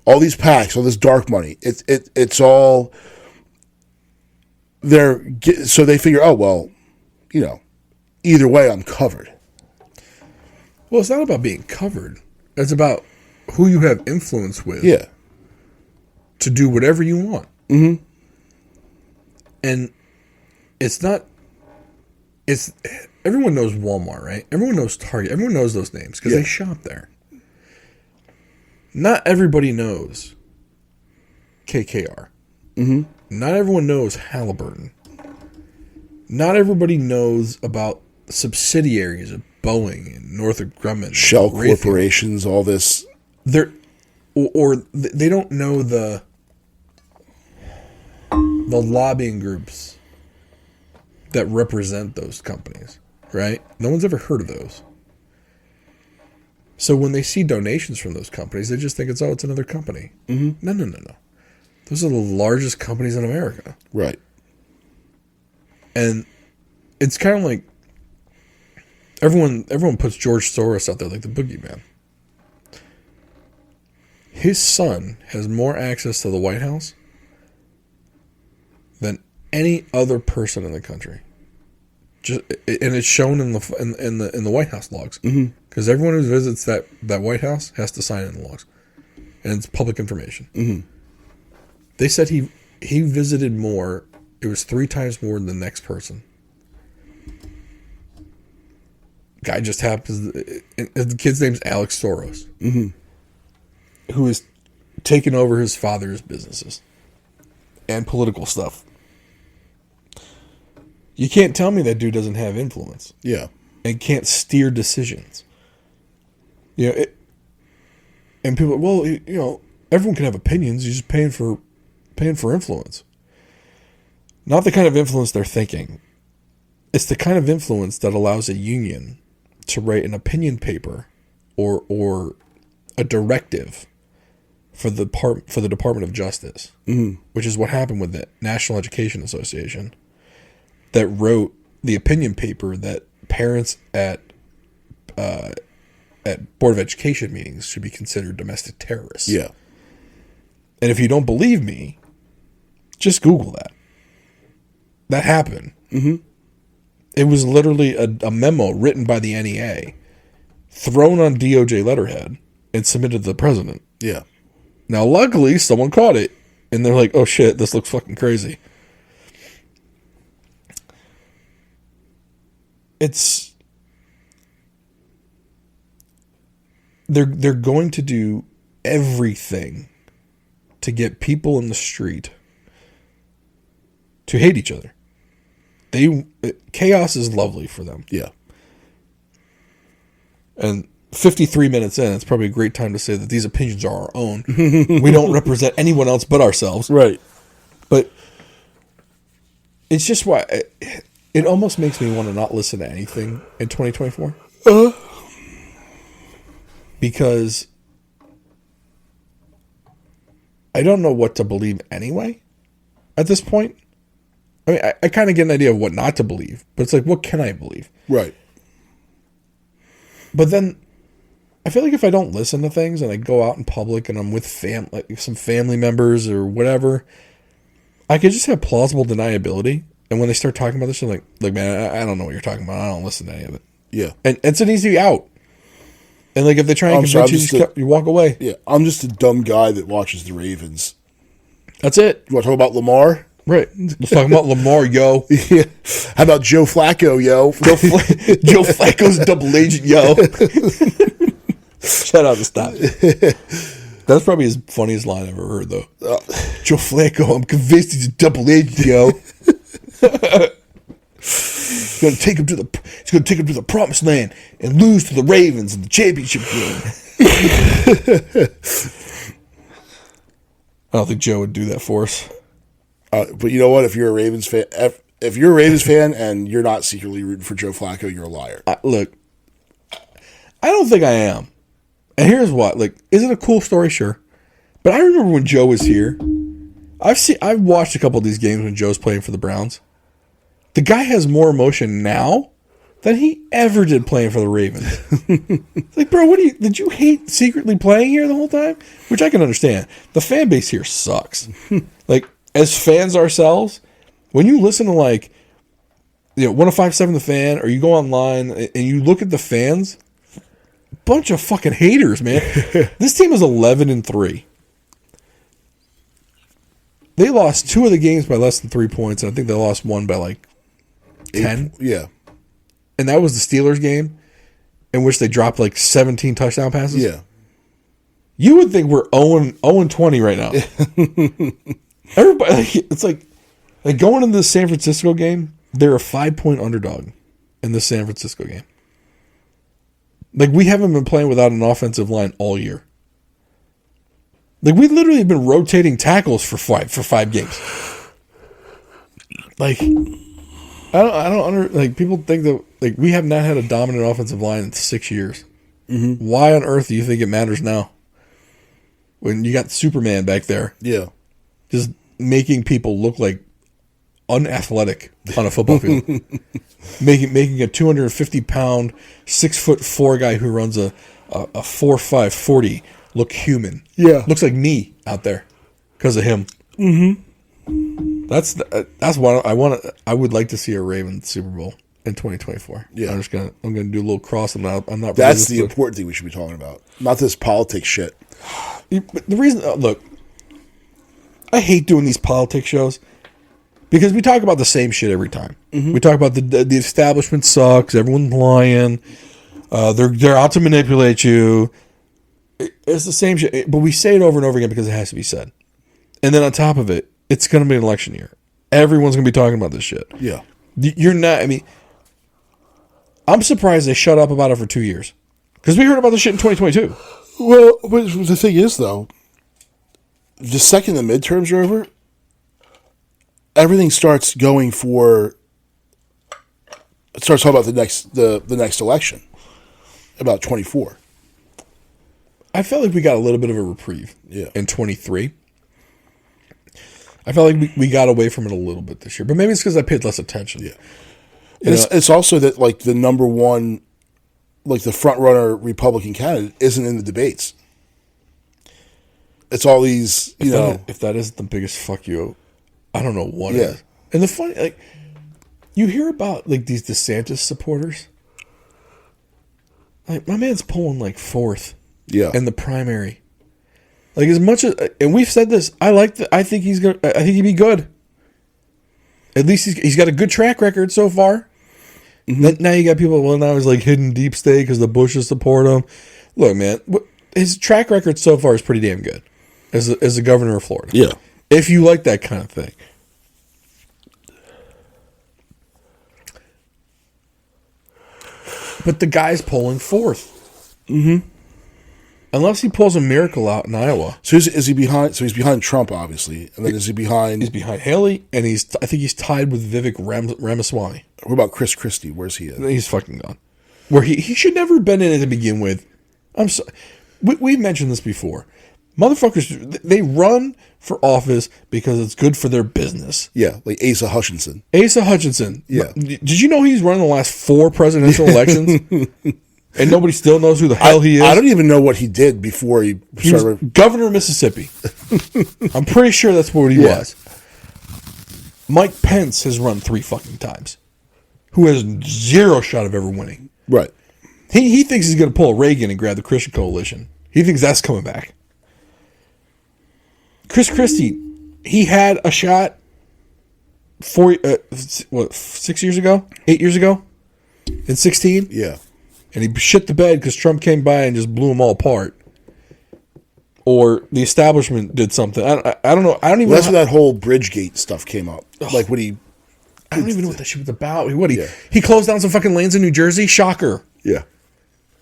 All these PACs, all this dark money, it's all there. So they figure, oh well, either way, I'm covered. Well, it's not about being covered. It's about who you have influence with. Yeah. To do whatever you want. Mm-hmm. And it's not. It's everyone knows Walmart, right? Everyone knows Target. Everyone knows those names because they shop there. Not everybody knows KKR. Mm-hmm. Not everyone knows Halliburton. Not everybody knows about subsidiaries of Boeing and Northrop Grumman, Shell corporations, all this. Or they don't know the lobbying groups that represent those companies, right? No one's ever heard of those. So when they see donations from those companies, they just think it's another company. Mm-hmm. No. Those are the largest companies in America. Right. And it's kind of like everyone puts George Soros out there like the boogeyman. His son has more access to the White House than any other person in the country. And it's shown in the White House logs, because everyone who visits that White House has to sign in the logs, and it's public information. Mm-hmm. They said he visited more. It was 3 times more than the next person. Guy just happens. The kid's name's Alex Soros, who has taken over his father's businesses and political stuff. You can't tell me that dude doesn't have influence. Yeah. And can't steer decisions. And people, everyone can have opinions. You're just paying for influence. Not the kind of influence they're thinking. It's the kind of influence that allows a union to write an opinion paper or a directive for the Department of Justice, which is what happened with the National Education Association, that wrote the opinion paper that parents at Board of Education meetings should be considered domestic terrorists. Yeah. And if you don't believe me, just Google that. That happened. Mm-hmm. It was literally a memo written by the NEA, thrown on DOJ letterhead, and submitted to the president. Yeah. Now, luckily, someone caught it, and they're like, oh shit, this looks fucking crazy. They're going to do everything to get people in the street to hate each other. Chaos is lovely for them. Yeah. And 53 minutes in, it's probably a great time to say that these opinions are our own. We don't represent anyone else but ourselves. Right. But it's just why it almost makes me want to not listen to anything in 2024. Because I don't know what to believe anyway at this point. I mean, I kind of get an idea of what not to believe, but it's like, what can I believe? Right. But then I feel like if I don't listen to things and I go out in public and I'm with some family members or whatever, I could just have plausible deniability. And when they start talking about this, I'm like man, I don't know what you're talking about. I don't listen to any of it. Yeah. And it's an easy out. And like if they try and convince you, you walk away. Yeah. I'm just a dumb guy that watches the Ravens. That's it. You want to talk about Lamar? Right. Let's talk about Lamar, yo. Yeah. How about Joe Flacco, yo? Joe Flacco's double agent, yo. Shout out to Stop. That's probably his funniest line I've ever heard, though. Joe Flacco, I'm convinced he's a double agent, yo. He's gonna take him to the promised land and lose to the Ravens in the championship game. I don't think Joe would do that for us. But you know what? If you're a Ravens fan, and you're not secretly rooting for Joe Flacco, you're a liar. Look, I don't think I am. And here's what, like, is it a cool story? Sure. But I remember when Joe was here. I've watched a couple of these games when Joe's playing for the Browns. The guy has more emotion now than he ever did playing for the Ravens. Like, bro, did you hate secretly playing here the whole time? Which I can understand. The fan base here sucks. Like, as fans ourselves, when you listen to, like, 105.7 The Fan, or you go online and you look at the fans, bunch of fucking haters, man. This team is 11-3. They lost 2 of the games by less than 3 points, and I think they lost 1 by like 10. Yeah. And that was the Steelers game, in which they dropped like 17 touchdown passes. Yeah. You would think we're 0-20 right now. Everybody, it's like going into the San Francisco game, they're a 5-point underdog in the San Francisco game. Like, we haven't been playing without an offensive line all year. Like, we literally have been rotating tackles for five games. Like, like, people think that, like, we have not had a dominant offensive line in 6 years. Mm-hmm. Why on earth do you think it matters now? When you got Superman back there. Yeah. Just making people look like unathletic on a football field. making a 250-pound, 6'4" guy who runs a 4.5 40 look human. Yeah. Looks like me out there because of him. Mm-hmm. That's what I would like to see a Ravens Super Bowl in 2024. Yeah. I'm gonna do a little cross. I'm not. That's the important thing we should be talking about, not this politics shit. The reason, look, I hate doing these politics shows because we talk about the same shit every time. Mm-hmm. We talk about the establishment sucks. Everyone's lying. They're out to manipulate you. It's the same shit, but we say it over and over again because it has to be said. And then on top of it, it's going to be an election year. Everyone's going to be talking about this shit. Yeah. You're not, I mean, I'm surprised they shut up about it for 2 years. Because we heard about this shit in 2022. Well, but the thing is, though, the second the midterms are over, everything starts going for, it starts talking about the next election, about 24. I felt like we got a little bit of a reprieve in 23. I felt like we got away from it a little bit this year, but maybe it's because I paid less attention. Yeah, and it's also that, like, the number one, like, the front runner Republican candidate isn't in the debates. It's all these, if that isn't the biggest fuck you, I don't know what it is. And the funny, like, you hear about, like, these DeSantis supporters. Like, my man's pulling like 4th. Yeah. In the primary. Like, as much as, and we've said this, I think he'd be good. At least he's got a good track record so far. Mm-hmm. Now you got people, well, now he's like hidden deep state because the Bushes support him. Look, man, his track record so far is pretty damn good as the governor of Florida. Yeah. If you like that kind of thing. But the guy's polling 4th. Mm-hmm. Unless he pulls a miracle out in Iowa. So is he behind? So he's behind Trump, obviously, and then is he behind? He's behind Haley, and I think he's tied with Vivek Ramaswamy. What about Chris Christie? Where's he at? He's fucking gone. Where he should never have been in it to begin with. I'm sorry. We've mentioned this before. Motherfuckers, they run for office because it's good for their business. Yeah, like Asa Hutchinson. Asa Hutchinson. Yeah. Did you know he's run the last 4 presidential elections? And nobody still knows who the hell he is? I don't even know what he did before he started. Was governor of Mississippi. I'm pretty sure that's what he was. Mike Pence has run 3 fucking times. Who has 0 shot of ever winning. Right. He thinks he's going to pull a Reagan and grab the Christian Coalition. He thinks that's coming back. Chris Christie, he had a shot 6 years ago? 8 years ago? In 16? Yeah. And he shit the bed because Trump came by and just blew them all apart. Or the establishment did something. I don't know. I don't even know. That's when that whole Bridgegate stuff came up. Like, what he... I don't even know what that shit was about. He closed down some fucking lanes in New Jersey? Shocker. Yeah.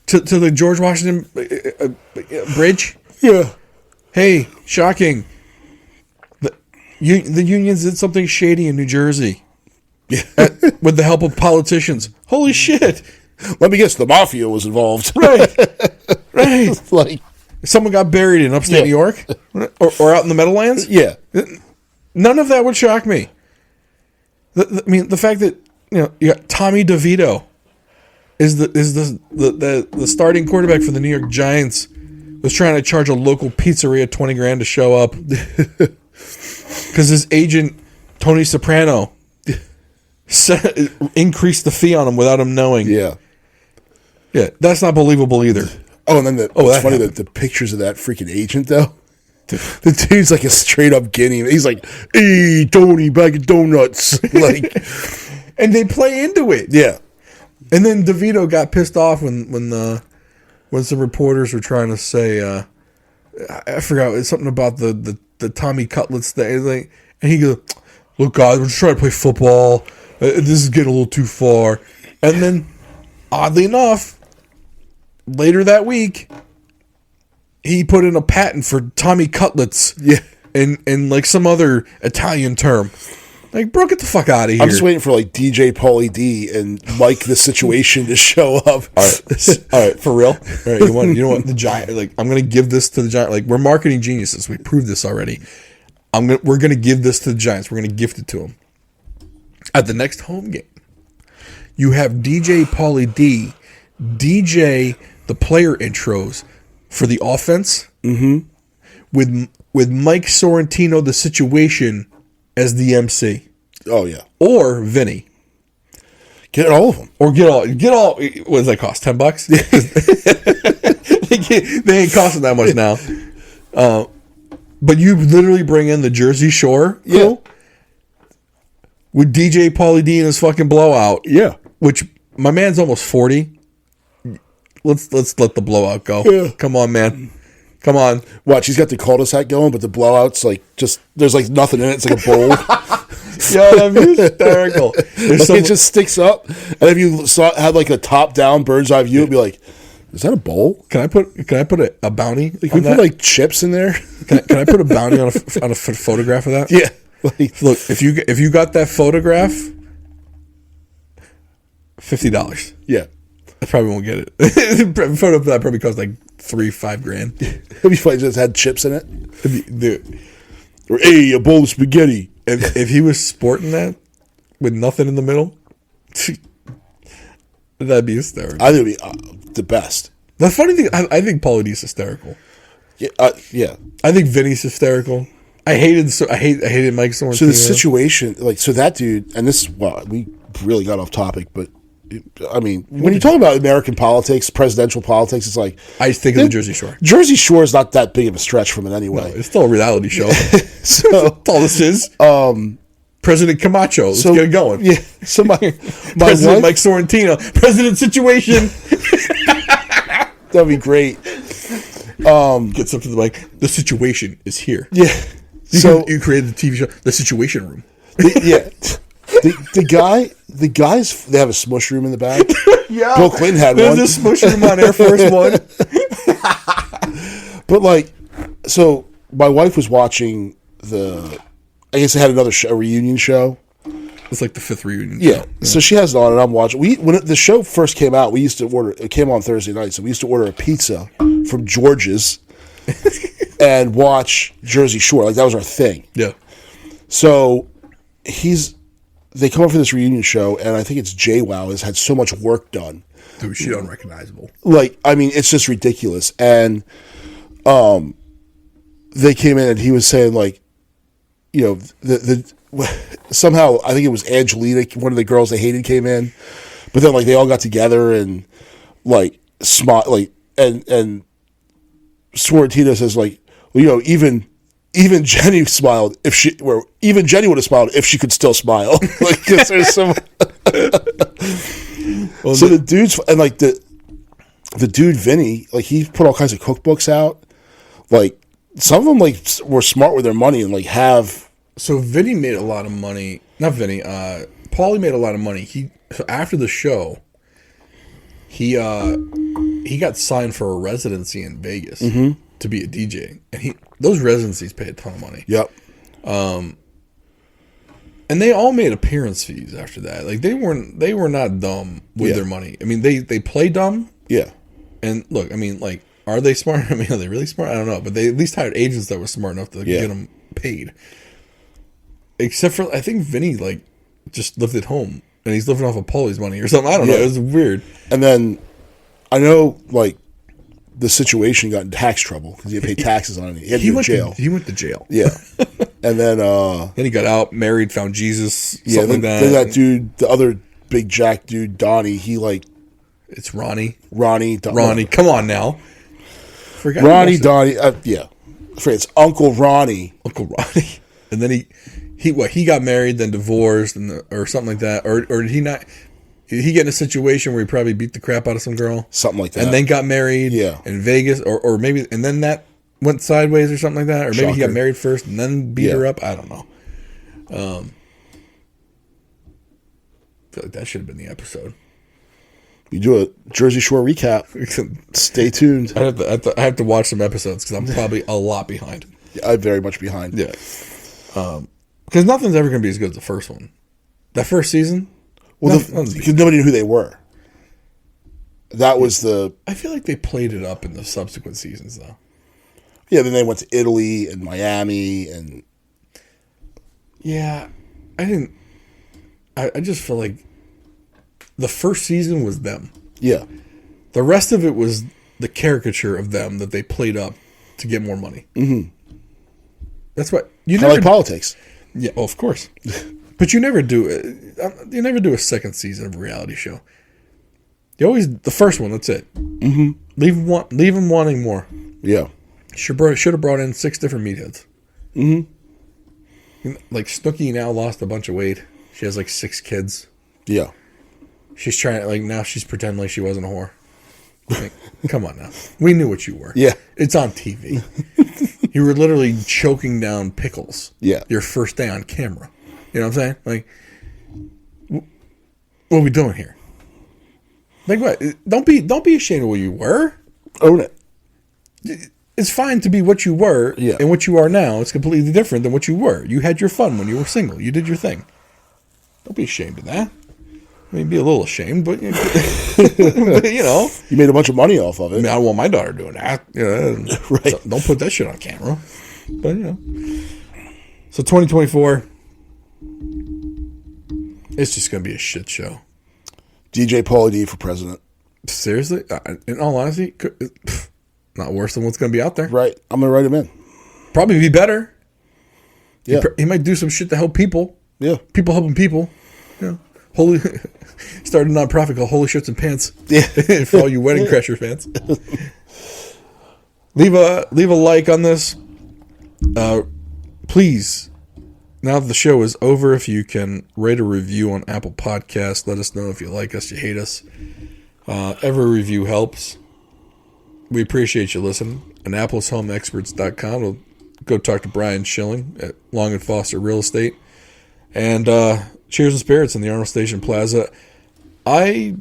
To the George Washington Bridge? Yeah. Hey, shocking. The unions did something shady in New Jersey. Yeah. With the help of politicians. Holy shit. Let me guess, the mafia was involved. Right. Right. Like, someone got buried in upstate New York or out in the Meadowlands. yeah. None of that would shock me. The fact that you got Tommy DeVito is the starting quarterback for the New York Giants was trying to charge a local pizzeria $20,000 to show up because his agent Tony Soprano increased the fee on him without him knowing. Yeah. That's not believable either. Oh, and then it's funny that the pictures of that freaking agent though. The dude's like a straight up Guinea. He's like, "Hey, Tony, bag of donuts." Like, and they play into it. Yeah. And then DeVito got pissed off when some reporters were trying to say, I forgot, it's something about the Tommy Cutlets thing. And he goes, "Look, guys, we're just trying to play football. This is getting a little too far." And then, oddly enough, later that week, he put in a patent for Tommy Cutlets. Yeah. And like some other Italian term. Like, bro, get the fuck out of here. I'm just waiting for like DJ Pauly D and Mike the Situation to show up. All right, for real. All right, you know what? The Giant, like, I'm gonna give this to the Giant. Like, we're marketing geniuses. We proved this already. We're gonna give this to the Giants. We're gonna gift it to them at the next home game. You have DJ Pauly D, DJ the player intros for the offense, with Mike Sorrentino the Situation as the MC. Oh yeah. Or Vinny. Get all of them. Or get all. What does that cost? $10? They ain't costing that much now. But you literally bring in the Jersey Shore crew with DJ Pauly D and his fucking blowout. Yeah. Which my man's almost 40. Let's let the blowout go. Yeah. Come on, man. Come on. Watch, he's got the cul-de-sac going, but the blowout's like just there's like nothing in it. It's like a bowl. Yo, that'd be hysterical. It just sticks up, and if you had like a top-down bird's eye view, it'd be like, is that a bowl? Can I put a bounty? Like, can we put like chips in there? Can I put a bounty on a photograph of that? Yeah. Like, look, if you got that photograph, $50. Yeah. I probably won't get it. Photo of that probably cost like $5,000. It'd be funny if it just had chips in it. Dude, or hey, a bowl of spaghetti. if he was sporting that with nothing in the middle, that'd be hysterical. I think it'd be the best. The funny thing, I think Pauly D's hysterical. Yeah, yeah. I think Vinny's hysterical. I hated Mike Sorrentino. So the situation, like, so that dude, and this, well, we really got off topic, but I mean, when you talk about American politics, presidential politics, it's like I think of the Jersey Shore. Jersey Shore is not that big of a stretch from it anyway. No, it's still a reality show. So that's all this is. President Camacho. Let's get it going. Yeah. So my President wife, Mike Sorrentino. President Situation. that'd be great. Gets up to the mic. The situation is here. Yeah. You created the TV show, The Situation Room. The guys, they have a smush room in the back. Yeah. Bill Clinton had one. There's a smush room on Air Force One. But like, so my wife was watching I guess they had another show, a reunion show. It's like the 5th reunion. Yeah. So she has it on, and I'm watching. When the show first came out, we used to order. It came on Thursday night, so we used to order a pizza from George's and watch Jersey Shore. Like, that was our thing. Yeah. So they come up for this reunion show, and I think it's JWoww has had so much work done. Dude, she's unrecognizable. Like, I mean, it's just ridiculous. And they came in, and he was saying, like, you know, somehow I think it was Angelina, one of the girls they hated, came in, but then like they all got together and like and Sorrentino says, like, well, you know, even Jenny smiled even Jenny would have smiled if she could still smile. Like, 'cause there's some. So the dudes, and like the dude Vinny, like, he put all kinds of cookbooks out. Like, some of them like were smart with their money and like have. So Vinny made a lot of money. Not Vinny. Paulie made a lot of money. So after the show, he got signed for a residency in Vegas to be a DJ, and those residencies pay a ton of money. Yep. And they all made appearance fees after that. Like, they were not dumb with their money. I mean, they play dumb. Yeah. And look, I mean, like, Are they smart? I mean, are they really smart? I don't know. But they at least hired agents that were smart enough to get them paid. Except for, I think Vinny, like, just lived at home. And he's living off of Paulie's money or something. I don't know. It was weird. And then, I know, like, the situation got in tax trouble because he had to pay taxes on it. He had to go to jail. He went to jail. Yeah. And then... then he got out, married, found Jesus, something like that. Then that dude, the other big jack dude, Donnie, he, like... It's Ronnie. Ronnie, come on now. Forgot Ronnie, Donnie, yeah. It's Uncle Ronnie. Uncle Ronnie. And then he got married, then divorced, or something like that. Or did he not... Did he get in a situation where he probably beat the crap out of some girl? Something like that. And then got married in Vegas, or maybe, and then that went sideways or something like that. Or maybe he got married first and then beat her up. I don't know. I feel like that should have been the episode. You do a Jersey Shore recap. Stay tuned. I have to watch some episodes because I'm probably a lot behind. I'm very much behind. Yeah. Because nothing's ever going to be as good as the first one. That first season... Well, because nobody knew who they were. That was the... I feel like they played it up in the subsequent seasons, though. Yeah, then they went to Italy and Miami and... Yeah, I didn't... I just feel like the first season was them. Yeah. The rest of it was the caricature of them that they played up to get more money. Mm-hmm. That's what... You never like politics. Yeah, well, of course. But you never do a second season of a reality show. You always the first one. That's it. Mm-hmm. Leave them wanting more. Yeah. Should have brought in 6 different meatheads. Mm-hmm. Like Snooki now lost a bunch of weight. She has like 6 kids. Yeah. She's trying now she's pretending like she wasn't a whore. Like, come on now. We knew what you were. Yeah. It's on TV. You were literally choking down pickles. Yeah. Your first day on camera. You know what I'm saying? Like, what are we doing here? Like, what? Don't be ashamed of what you were. Own it. It's fine to be what you were, and what you are now. It's completely different than what you were. You had your fun when you were single. You did your thing. Don't be ashamed of that. I mean, be a little ashamed, but, but you know. You made a bunch of money off of it. I mean, I don't want my daughter doing that. You know, right. So don't put that shit on camera. But, you know. So, 2024... It's just going to be a shit show. DJ Pauly D for president. Seriously? In all honesty, not worse than what's going to be out there. Right. I'm going to write him in. Probably be better. Yeah. He might do some shit to help people. Yeah. People helping people. You know, started a nonprofit called Holy Shirts and Pants. Yeah. For all you Wedding Crasher fans. Leave a like on this. Please. Now that the show is over, if you can rate a review on Apple Podcasts, let us know if you like us, you hate us. Every review helps. We appreciate you listening. AnnapolisHomeExperts.com. We'll go talk to Brian Schilling at Long & Foster Real Estate. And Cheers and Spirits in the Arnold Station Plaza. The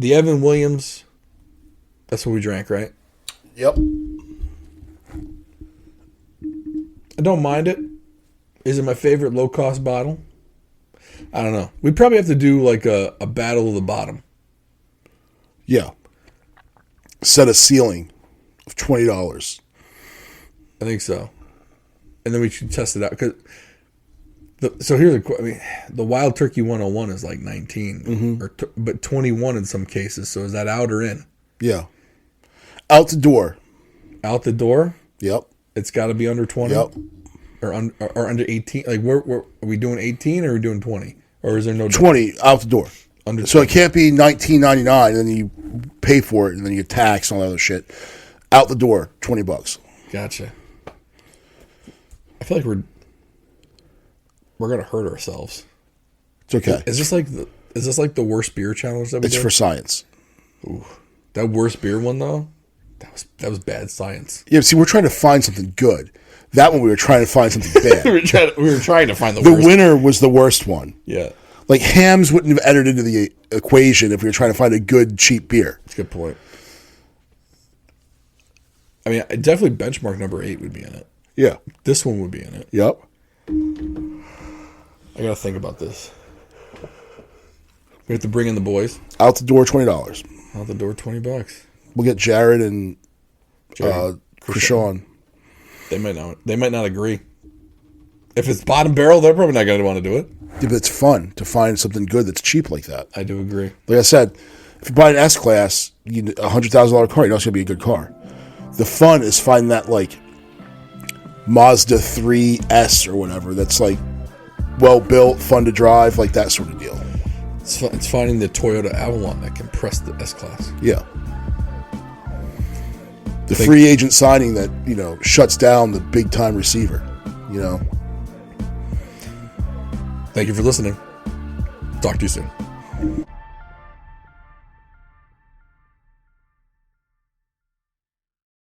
Evan Williams, that's what we drank, right? Yep. I don't mind it. Is it my favorite low-cost bottle? I don't know. We probably have to do like a battle of the bottom. Yeah. Set a ceiling of $20. I think so. And then we should test it out. So here's the Wild Turkey 101 is like 19, but 21 in some cases. So is that out or in? Yeah. Out the door. Out the door? Yep. It's got to be under 20? Yep. Or under 18? Like, are we doing 18 or are we doing 20? Or is there no... 20 out the door. Under so 20. It can't be $19.99 and then you pay for it and then you get taxed and all that other shit. Out the door, $20. Gotcha. I feel like we're gonna hurt ourselves. It's okay. Is this like the worst beer challenge that we did? It's for science. Ooh, that worst beer one though, that was bad science. Yeah, see, we're trying to find something good. That one we were trying to find something bad. we were trying to find the worst. The winner was the worst one. Yeah. Like hams wouldn't have entered into the equation if we were trying to find a good cheap beer. That's a good point. I mean, definitely benchmark number 8 would be in it. Yeah. This one would be in it. Yep. I gotta think about this. We have to bring in the boys. Out the door, $20. Out the door, $20. We'll get Jared and Krishan. They might not agree. If it's bottom barrel, they're probably not going to want to do it. Yeah, but it's fun to find something good that's cheap like that. I do agree. Like I said, if you buy an S-Class, a $100,000 car, you know it's going to be a good car. The fun is finding that, like, Mazda 3S or whatever that's, like, well-built, fun to drive, like that sort of deal. It's finding the Toyota Avalon that can press the S-Class. Yeah. The free agent signing that, shuts down the big-time receiver, Thank you for listening. Talk to you soon.